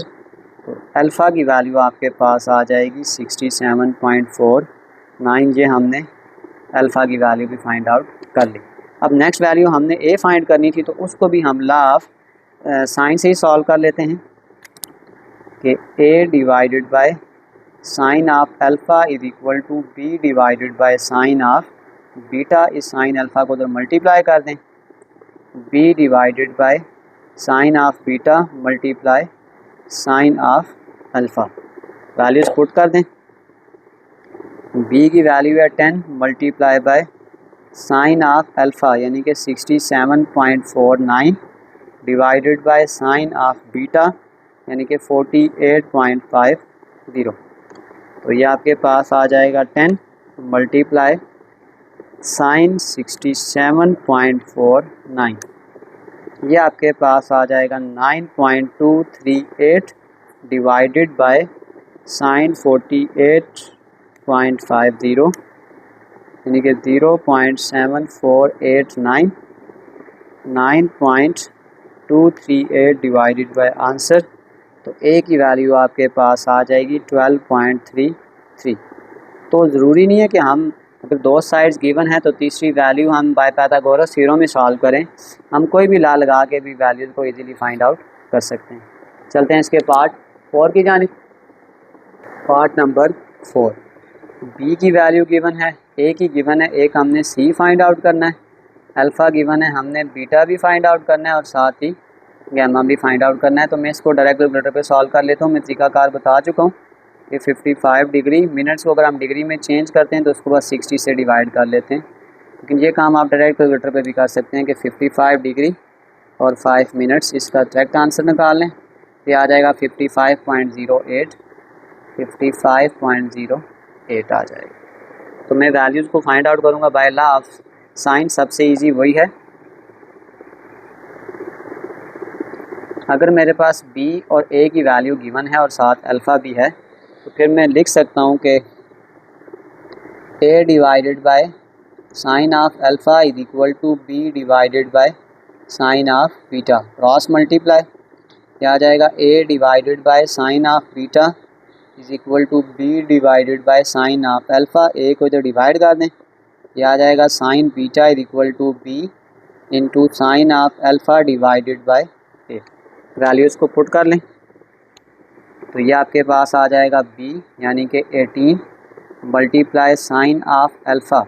तो अल्फ़ा की वैल्यू आपके पास आ जाएगी 67.49। ये हमने अल्फ़ा की वैल्यू भी फाइंड आउट कर ली। अब नेक्स्ट वैल्यू हमने ए फाइंड करनी थी, तो उसको भी हम लॉ ऑफ साइन से ही सॉल्व कर लेते हैं कि A divided by sine of alpha is equal to B divided by sine of beta. इस साइन अल्फ़ा को उधर मल्टीप्लाई कर दें, B divided by sine of beta multiply sine of alpha. Values put कर दें। बी की value है 10 multiply by sine of alpha यानी कि 67.49 divided by sine of beta यानी कि 48.50। तो ये आपके पास आ जाएगा 10 मल्टीप्लाई साइन 67.49, ये आपके पास आ जाएगा 9.238 डिवाइडेड बाय साइन 48.50 यानी कि 0.7489, 9.238 डिवाइडेड बाय आंसर। तो ए की वैल्यू आपके पास आ जाएगी 12.33। तो ज़रूरी नहीं है कि हम अगर दो साइड्स गिवन है तो तीसरी वैल्यू हम बाय पाइथागोरस थ्योरम में सॉल्व करें। हम कोई भी लॉ लगा के भी वैल्यूज़ को इजीली फाइंड आउट कर सकते हैं। चलते हैं इसके पार्ट 4 की जानिब। पार्ट नंबर 4, बी की वैल्यू गिवन है, ए की गिवन है, एक हमने सी फाइंड आउट करना है, अल्फ़ा गिवन है, हमने बीटा भी फाइंड आउट करना है और साथ ही गैमा भी फाइंड आउट करना है। तो मैं इसको डायरेक्ट कैलकुलेटर पे सॉल्व कर लेता हूँ। मैं तरीकाकार बता चुका हूँ कि 55 डिग्री, मिनट्स को अगर हम डिग्री में चेंज करते हैं तो उसको बस 60 से डिवाइड कर लेते हैं। लेकिन ये काम आप डायरेक्ट कैलकुलेटर पे भी कर सकते हैं कि 55 डिग्री और 5 मिनट्स, इसका डायरेक्ट आंसर निकाल लें। ये आ जाएगा 55.08, 55.08 आ जाएगा। तो मैं वैल्यूज़ को फाइंड आउट करूँगा बाय लॉ ऑफ साइन। सबसे ईजी वही है। अगर मेरे पास b और a की वैल्यू गिवन है और साथ अल्फ़ा भी है तो फिर मैं लिख सकता हूँ कि a divided by sine of alpha is equal to b divided by sine of beta, cross multiply. यह आ जाएगा a divided by sine of beta is equal to b divided by sine of alpha. a को इधर divide कर दें, यह आ जाएगा sine beta is equal to b into sine of alpha divided by a। Values को put कर लें तो ये आपके पास आ जाएगा b यानी कि 18 multiply sine of alpha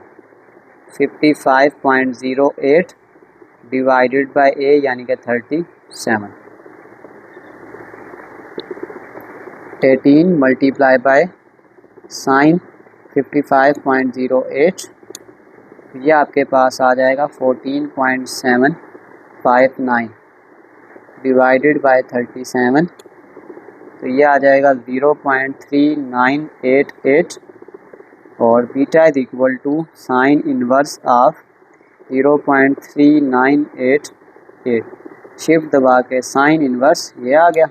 55.08 divided by a यानी कि 37। 18 मल्टीप्लाई बाय साइन 55.08, ये आपके पास आ जाएगा 14.759 डिवाइडेड बाय 37। तो ये आ जाएगा 0.3988 और beta is equal to sine inverse of 0.3988। Shift दबा के साइन इनवर्स ये आ गया।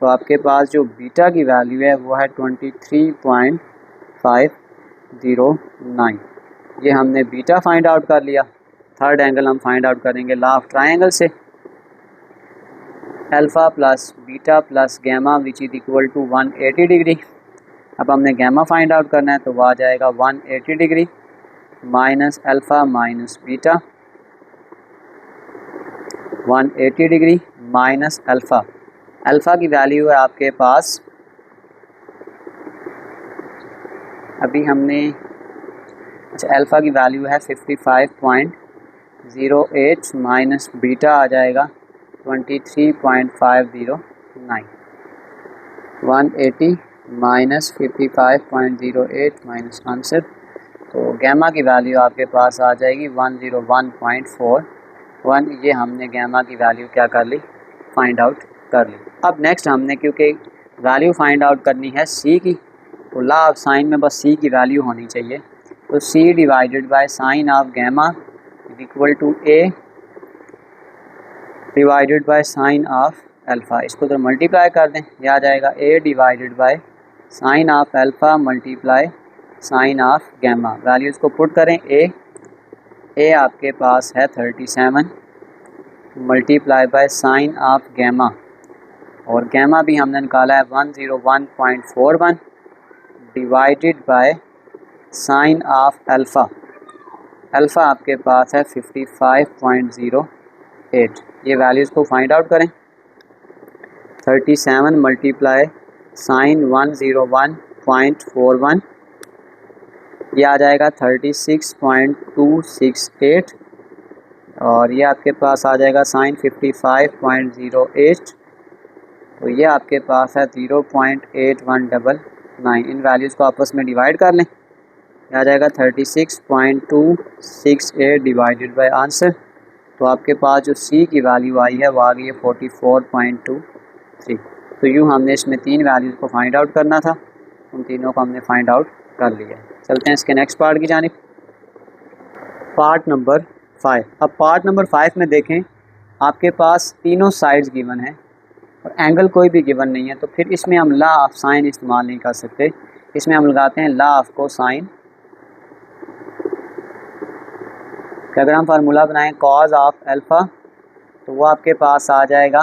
तो आपके पास जो बीटा की वैल्यू है वो है 23.509। ये हमने बीटा फाइंड आउट कर लिया। थर्ड एंगल हम फाइंड आउट करेंगे लॉ ऑफ ट्रायंगल से। Alpha plus beta plus gamma which is equal to 180 degree. अब हमने गैमा फाइंड आउट करना है तो वो आ जाएगा 180 degree minus alpha minus beta, 180 degree minus alpha. Alpha की वैल्यू है आपके पास, अभी हमने अच्छा अल्फ़ा की वैल्यू है 55.08 माइनस बीटा आ जाएगा 23.509। 180 माइनस 55.08 माइनस आंसर। तो गैमा की वैल्यू आपके पास आ जाएगी 101.41। ये हमने गैमा की वैल्यू क्या कर ली, फाइंड आउट कर ली। अब नेक्स्ट हमने क्योंकि वैल्यू फाइंड आउट करनी है सी की, तो लॉ ऑफ साइन में बस सी की वैल्यू होनी चाहिए। तो C divided by sine of gamma is equal to A divided by sine of alpha. इसको तो मल्टीप्लाई कर दें, यह आ जाएगा A divided by sine of alpha multiply sine of gamma. Values को पुट करें। ए आपके पास है 37 multiply by sine of gamma, और गैमा भी हमने निकाला है 101.41 divided by sine of alpha. Alpha आपके पास है 55.08। ये वैल्यूज़ को फाइंड आउट करें। 37 मल्टीप्लाई साइन 101.41, ये आ जाएगा 36.268, और ये आपके पास आ जाएगा साइन 55.08, तो ये आपके पास है 0.8199। इन वैल्यूज़ को आपस में डिवाइड कर लें, आ जाएगा 36.268 डिवाइडेड बाय आंसर। तो आपके पास जो सी की वैल्यू आई है वो आ गई है 44.23। तो यूँ हमने इसमें 3 वैल्यूज़ को फाइंड आउट करना था, उन तीनों को हमने फाइंड आउट कर लिया। चलते हैं इसके नेक्स्ट पार्ट की जानिब, पार्ट नंबर 5। अब पार्ट नंबर 5 में देखें, आपके पास तीनों साइड्स गिवन हैं और एंगल कोई भी गिवन नहीं है, तो फिर इसमें हम लॉ ऑफ साइन इस्तेमाल नहीं कर सकते। इसमें हम लगाते हैं लॉ ऑफ कोसाइन। कि अगर हम फार्मूला बनाएं कॉज ऑफ अल्फ़ा, तो वो आपके पास आ जाएगा।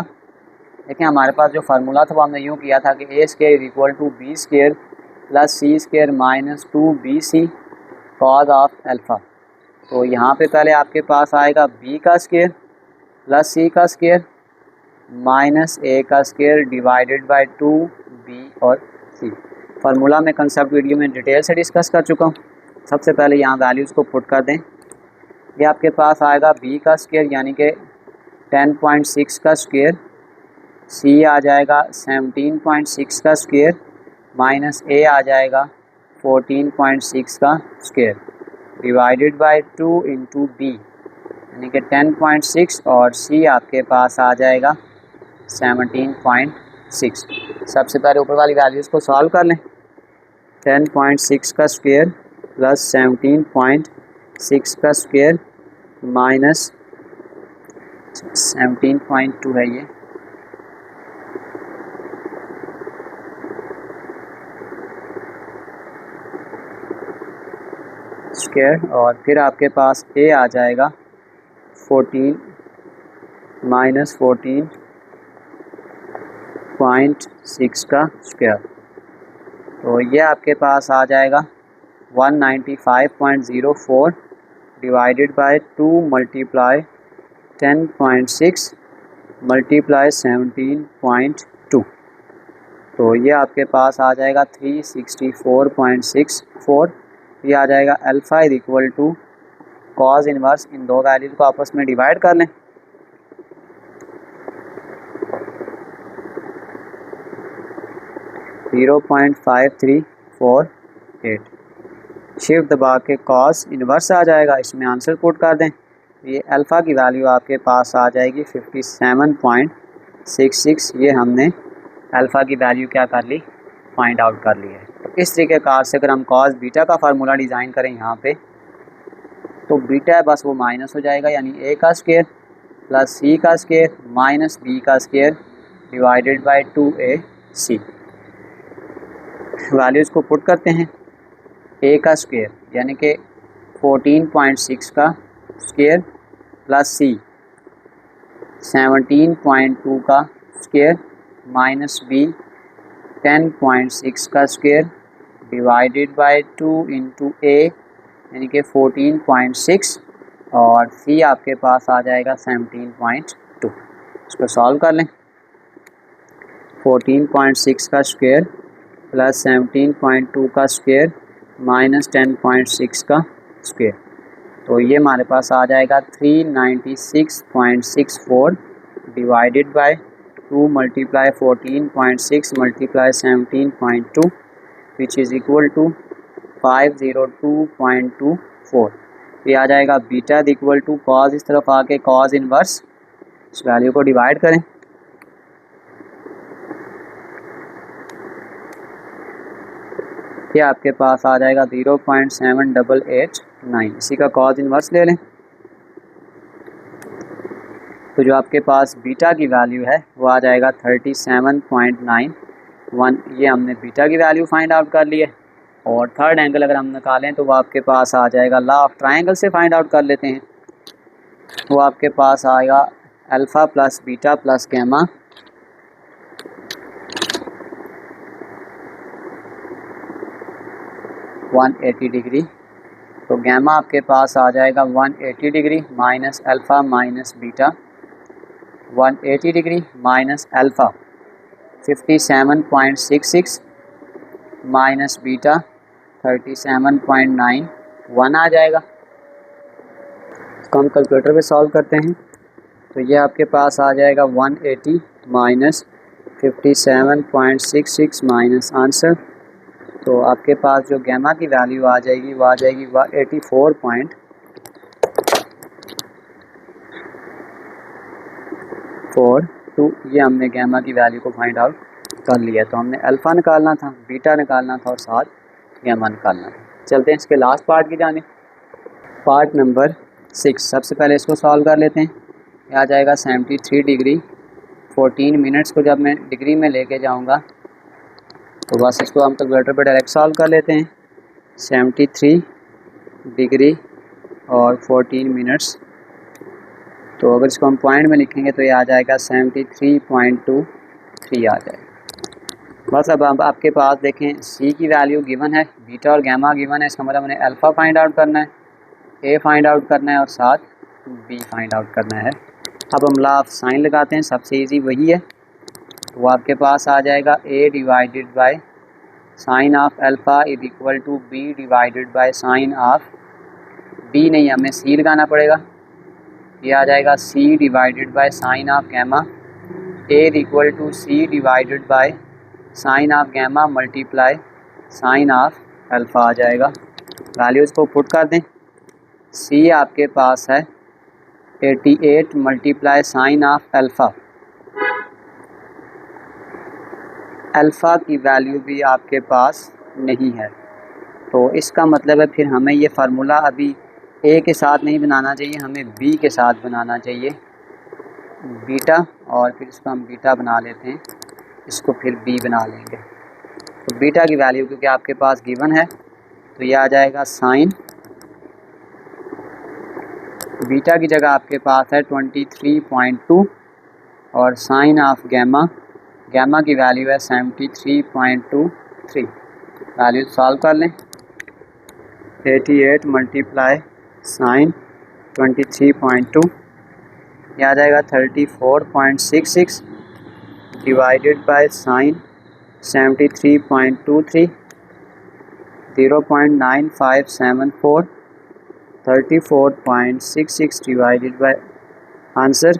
देखिए हमारे पास जो फार्मूला था वो हमने यूँ किया था कि A square equal to B square plus C square minus 2bc cos of alpha. तो यहाँ पे पहले आपके पास आएगा b का स्क्वायर प्लस c का स्क्वायर माइनस a का स्क्वायर डिवाइडेड बाय 2b और c। फार्मूला में कंसेप्ट वीडियो में डिटेल से डिस्कस कर चुका हूँ। सबसे पहले यहाँ वैल्यूज़ को पुट कर दें। ये आपके पास आएगा b का स्क्वायर यानी कि 10.6 का स्क्वायर, c आ जाएगा 17.6 का स्क्वायर माइनस a आ जाएगा 14.6 का square divided by 2 into b यानी कि 10.6 और c आपके पास आ जाएगा 17.6। सबसे पहले ऊपर वाली वैल्यूज़ को सॉल्व कर लें। 10.6 का स्क्वायर प्लस 17.6 का स्क्वायर माइनस 17.2 है ये, स्क्वायर, और फिर आपके पास a आ जाएगा 14 माइनस 14.6 का स्क्वायर। तो ये आपके पास आ जाएगा 195.04 डिवाइडेड बाय 2 मल्टीप्लाई 10.6 मल्टीप्लाई 17.2। तो ये आपके पास आ जाएगा 364.64। ये आ जाएगा alpha is equal to cos inverse. इन दो वैल्यूज़ को आपस में डिवाइड कर लें। .5348 शिफ्ट दबा के कॉस इनवर्स आ जाएगा, इसमें आंसर पुट कर दें। ये अल्फ़ा की वैल्यू आपके पास आ जाएगी 57.66। ये हमने अल्फ़ा की वैल्यू क्या कर ली, फाइंड आउट कर ली है। तो इस तरीके कार से अगर हम कॉस बीटा का फार्मूला डिज़ाइन करें यहाँ पे, तो बीटा है बस वो माइनस हो जाएगा, यानी a का स्क्वायर प्लस c का स्क्वायर माइनस b का square divided bye 2ac। Values को पुट करते हैं। a का स्क्वायर यानी कि 14.6 का स्क्वायर प्लस c 17.2 का स्क्वायर माइनस b 10.6 का square divided by 2 into a यानी कि 14.6 और c आपके पास आ जाएगा 17.2। इसको सॉल्व कर लें। 14.6 का स्क्वायर प्लस 17.2 का स्क्वायर माइनस 10.6 का स्क्वायर, तो ये हमारे पास आ जाएगा 396.64 divided by 2 multiply 14.6 multiply 17.2 which is equal to 502.24। ये आ जाएगा बीटा इक्वल टू कॉज, इस तरफ आके कॉज इनवर्स, इस वैल्यू को डिवाइड करें। ये आपके पास आ जाएगा 0.7889। इसी का कॉज इनवर्स ले लें, तो जो आपके पास बीटा की वैल्यू है वो आ जाएगा 37.91। ये हमने बीटा की वैल्यू फाइंड आउट कर ली है। और थर्ड एंगल अगर हम निकालें तो वो आपके पास आ जाएगा, लॉ ऑफ ट्रायंगल से फाइंड आउट कर लेते हैं। वो आपके पास आएगा alpha plus beta plus gamma 180 degree. तो गैमा आपके पास आ जाएगा 180 degree minus alpha minus beta 180 degree minus alpha 57.66 minus beta 37.91 आ जाएगा। इसको हम कैलकुलेटर पे सॉल्व करते हैं। तो ये आपके पास आ जाएगा 180 माइनस 57.66 माइनस आंसर। तो आपके पास जो गैमा की वैल्यू आ जाएगी वो आ जाएगी 84.42। ये हमने गैमा की वैल्यू को फाइंड आउट कर लिया। तो हमने अल्फ़ा निकालना था, बीटा निकालना था और साथ गैमा निकालना था। चलते हैं इसके लास्ट पार्ट की जानिब। Part number 6। सबसे पहले इसको सॉल्व कर लेते हैं। ये आ जाएगा 73 डिग्री 14 मिनट्स को जब मैं डिग्री में लेके जाऊंगा तो बस इसको हम कैलकुलेटर पे डायरेक्ट सॉल्व कर लेते हैं। 73 डिग्री और 14 मिनट्स, तो अगर इसको हम पॉइंट में लिखेंगे तो ये आ जाएगा 73.23 आ जाएगा। बस अब आपके पास देखें सी की वैल्यू गिवन है, बीटा और गैमा गिवन है। इसका मतलब हमें अल्फ़ा फाइंड आउट करना है, ए फाइंड आउट करना है और साथ बी फाइंड आउट करना है। अब हम लॉ ऑफ साइन लगाते हैं, सबसे इजी वही है। तो वो आपके पास आ जाएगा A divided by sine of alpha is equal to B divided by sine of B, नहीं हमें सी लगाना पड़ेगा। ये आ जाएगा C divided by sine of gamma, A is equal to C divided by sine of gamma multiply sine of alpha आ जाएगा। Values को पुट कर दें। सी आपके पास है 88 multiply sine of alpha. Alpha की वैल्यू भी आपके पास नहीं है, तो इसका मतलब है फिर हमें ये फार्मूला अभी ए के साथ नहीं बनाना चाहिए, हमें बी के साथ बनाना चाहिए, बीटा, और फिर इसको हम बीटा बना लेते हैं, इसको फिर बी बना लेंगे। तो बीटा की वैल्यू क्योंकि आपके पास गिवन है तो ये आ जाएगा साइन, बीटा की जगह आपके पास है 23.2 और साइन ऑफ गैमा, गैमा की वैल्यू है 73.23। वैल्यू सॉल्व कर लें। 88 मल्टीप्लाई साइन 23.2, ये आ जाएगा 34.66 divided by sign 73.23, 0.9574, 34.66 divided by answer.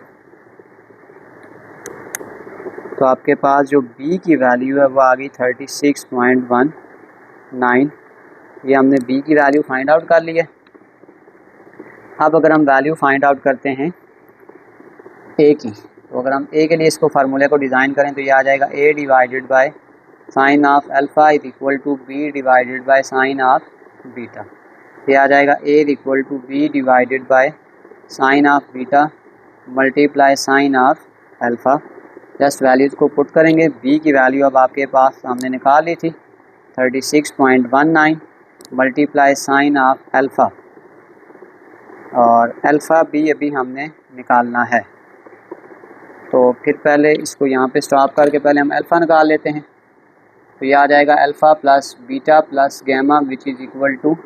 तो आपके पास जो बी की वैल्यू है वो आ गई 36.19। ये हमने बी की वैल्यू फाइंड आउट कर ली है। अब अगर हम वैल्यू फाइंड आउट करते हैं ए की, तो अगर हम ए के लिए इसको फार्मूले को डिज़ाइन करें तो ये आ जाएगा A divided by sine of alpha is equal to B divided by sine of beta. ये आ जाएगा A is equal to B divided by sine of beta multiply sine of alpha. Just values को put करेंगे। B की value अब आपके पास हमने निकाल ली थी 36.19 मल्टीप्लाई साइन ऑफ अल्फ़ा, और अल्फ़ा बी अभी हमने निकालना है। तो फिर पहले इसको यहाँ पे स्टॉप करके पहले हम अल्फ़ा निकाल लेते हैं। तो ये आ जाएगा alpha plus beta plus gamma which is equal to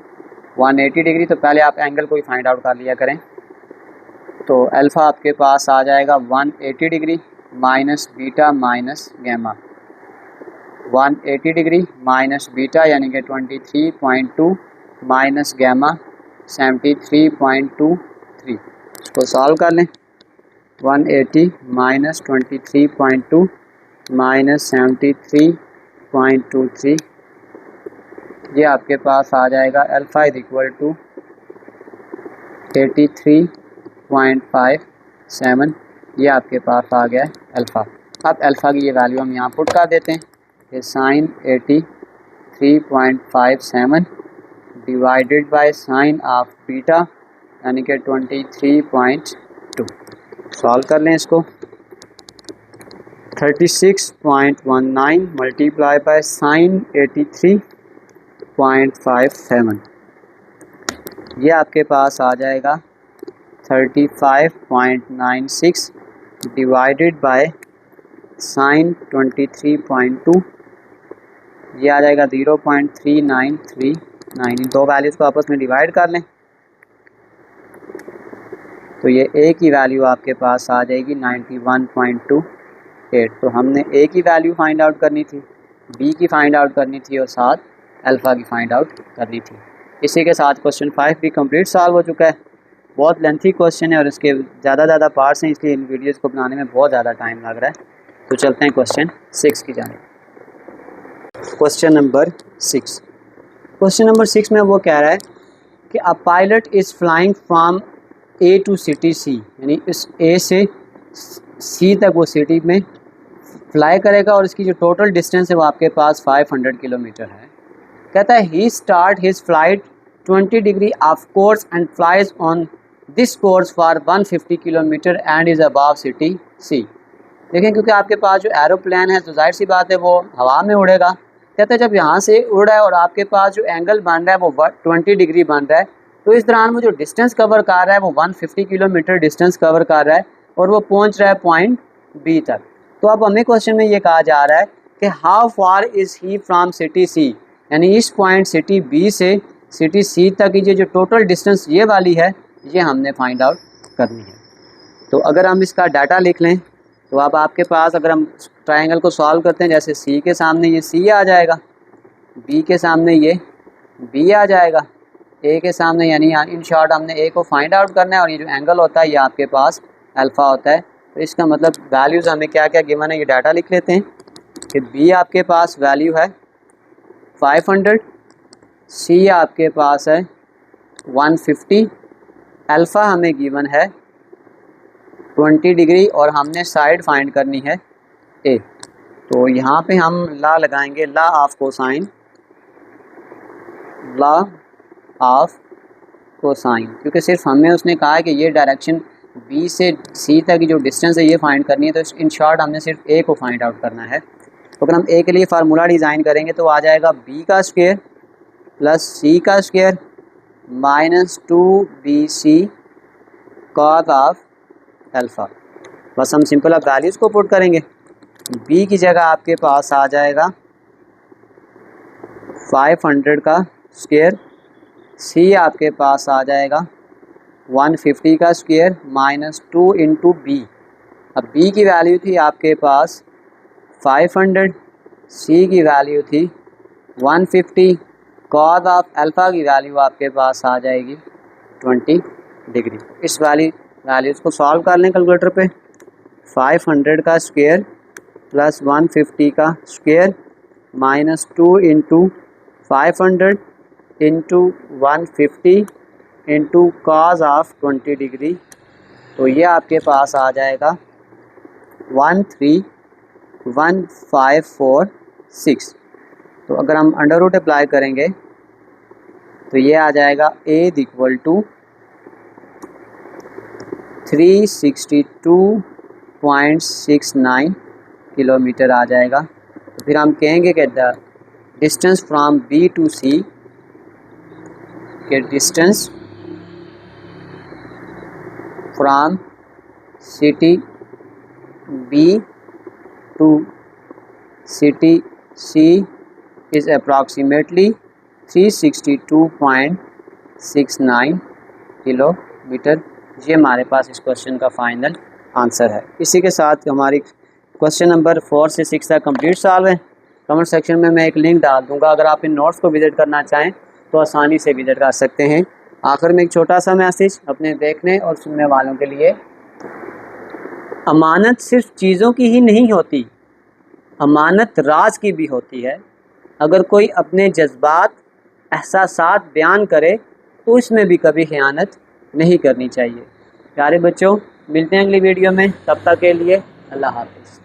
180 degree. तो पहले आप एंगल को ही फाइंड आउट कर लिया करें। तो अल्फ़ा आपके पास आ जाएगा 180 degree minus beta minus gamma, 180 degree minus beta यानी कि 23.2 माइनस गैमा 73.23। इसको सॉल्व कर लें। 180 माइनस 23.2 माइनस 73.23, ये आपके पास आ जाएगा अल्फ़ा इज इक्वल टू 83.57। ये आपके पास आ गया अल्फ़ा। अब अल्फ़ा की ये वैल्यू हम यहाँ पुट कर देते हैं कि sine 83.57 divided by sine of beta यानी कि 23.2। सॉल्व कर लें इसको। 36.19 मल्टीप्लाई बाय साइन 83.57, ये आपके पास आ जाएगा 35.96 डिवाइडेड बाय साइन 23.2, ये आ जाएगा 0.3939। इन दो वैल्यूज़ को आपस में डिवाइड कर लें तो ये ए की वैल्यू आपके पास आ जाएगी 91.28। तो हमने ए की वैल्यू फाइंड आउट करनी थी, बी की फाइंड आउट करनी थी और साथ अल्फ़ा की फाइंड आउट करनी थी। इसी के साथ क्वेश्चन 5 भी कंप्लीट सॉल्व हो चुका है। बहुत लेंथी क्वेश्चन है और इसके ज़्यादा पार्ट्स हैं, इसलिए इन वीडियोज़ को बनाने में बहुत ज़्यादा टाइम लग रहा है। तो चलते हैं क्वेश्चन 6 की जानिब। Question number 6। क्वेश्चन नंबर 6 में वो कह रहा है कि a pilot is flying from A to city C, यानी इस ए से सी तक वो सिटी में फ्लाई करेगा और इसकी जो टोटल डिस्टेंस है वो आपके पास 500 किलोमीटर है। कहता है he start his flight 20 degree off course and flies on this course for 150 kilometre and is above city C. देखें, क्योंकि आपके पास जो एरोप्लेन है तो जाहिर सी बात है वो हवा में उड़ेगा। कहते हैं जब यहाँ से उड़ रहा है और आपके पास जो एंगल बन रहा है वो 20 डिग्री बन रहा है, तो इस दौरान वो जो डिस्टेंस कवर कर रहा है वो 150 किलोमीटर डिस्टेंस कवर कर रहा है और वो पहुँच रहा है पॉइंट बी तक। तो अब हमें क्वेश्चन में ये कहा जा रहा है कि how far is he from city C, यानी इस पॉइंट सिटी बी से सिटी सी तक की जो टोटल डिस्टेंस ये वाली है ये हमने फाइंड आउट करनी है। तो अगर हम इसका डाटा लिख लें तो अब आपके पास अगर हम ट्रायंगल को सॉल्व करते हैं, जैसे सी के सामने ये सी आ जाएगा, बी के सामने ये बी आ जाएगा, ए के सामने, यानी इन शॉर्ट हमने ए को फाइंड आउट करना है और ये जो एंगल होता है ये आपके पास अल्फ़ा होता है। तो इसका मतलब वैल्यूज़ हमें क्या क्या गिवन है ये डाटा लिख लेते हैं कि बी आपके पास वैल्यू है 500, सी आपके पास है 150, अल्फ़ा हमें गिवन है 20 डिग्री और हमने साइड फाइंड करनी है ए। तो यहाँ पे हम ला लगाएंगे, law of cosine, law of cosine, क्योंकि सिर्फ हमें उसने कहा है कि ये डायरेक्शन बी से सी तक की जो डिस्टेंस है ये फाइंड करनी है। तो इन शॉर्ट हमने सिर्फ ए को फाइंड आउट करना है। तो अगर हम ए के लिए फार्मूला डिज़ाइन करेंगे तो आ जाएगा बी का स्क्वायर प्लस सी का square minus 2bc cos of alpha. बस हम सिंपल अब वैल्यूज़ को पुट करेंगे। बी की जगह आपके पास आ जाएगा 500 का स्क्वायर, सी आपके पास आ जाएगा 150 का स्क्वायर माइनस 2 इंटू बी। अब बी की वैल्यू थी आपके पास 500, सी की वैल्यू थी 150, कॉस ऑफ अल्फ़ा की वैल्यू आपके पास आ जाएगी 20 डिग्री। इस वैल्यूज़ को सॉल्व कर लें कैलकुलेटर पे। 500 का स्क्वायर प्लस 150 का square minus 2 into 500 into 150 into cos of 20 degree. तो ये आपके पास आ जाएगा 131,546। तो अगर हम अंडर रूट अप्लाई करेंगे तो ये आ जाएगा a इक्वल टू 362.69 किलोमीटर आ जाएगा। तो फिर हम कहेंगे कि the distance from B to C, के distance from city B to city C is approximately 362.69 kilometre. ये हमारे पास इस क्वेश्चन का फाइनल आंसर है। इसी के साथ हमारी क्वेश्चन नंबर 4 से 6 तक कंप्लीट सॉल्व है। कमेंट सेक्शन में मैं एक लिंक डाल दूंगा, अगर आप इन नोट्स को विज़िट करना चाहें तो आसानी से विज़िट कर सकते हैं। आखिर में एक छोटा सा मैसेज अपने देखने और सुनने वालों के लिए, अमानत सिर्फ चीज़ों की ही नहीं होती, अमानत राज की भी होती है। अगर कोई अपने जज्बात एहसासात बयान करे तो इसमें भी कभी खयानत नहीं करनी चाहिए। प्यारे बच्चों, मिलते हैं अगली वीडियो में, तब तक के लिए अल्लाह हाफ़िज़।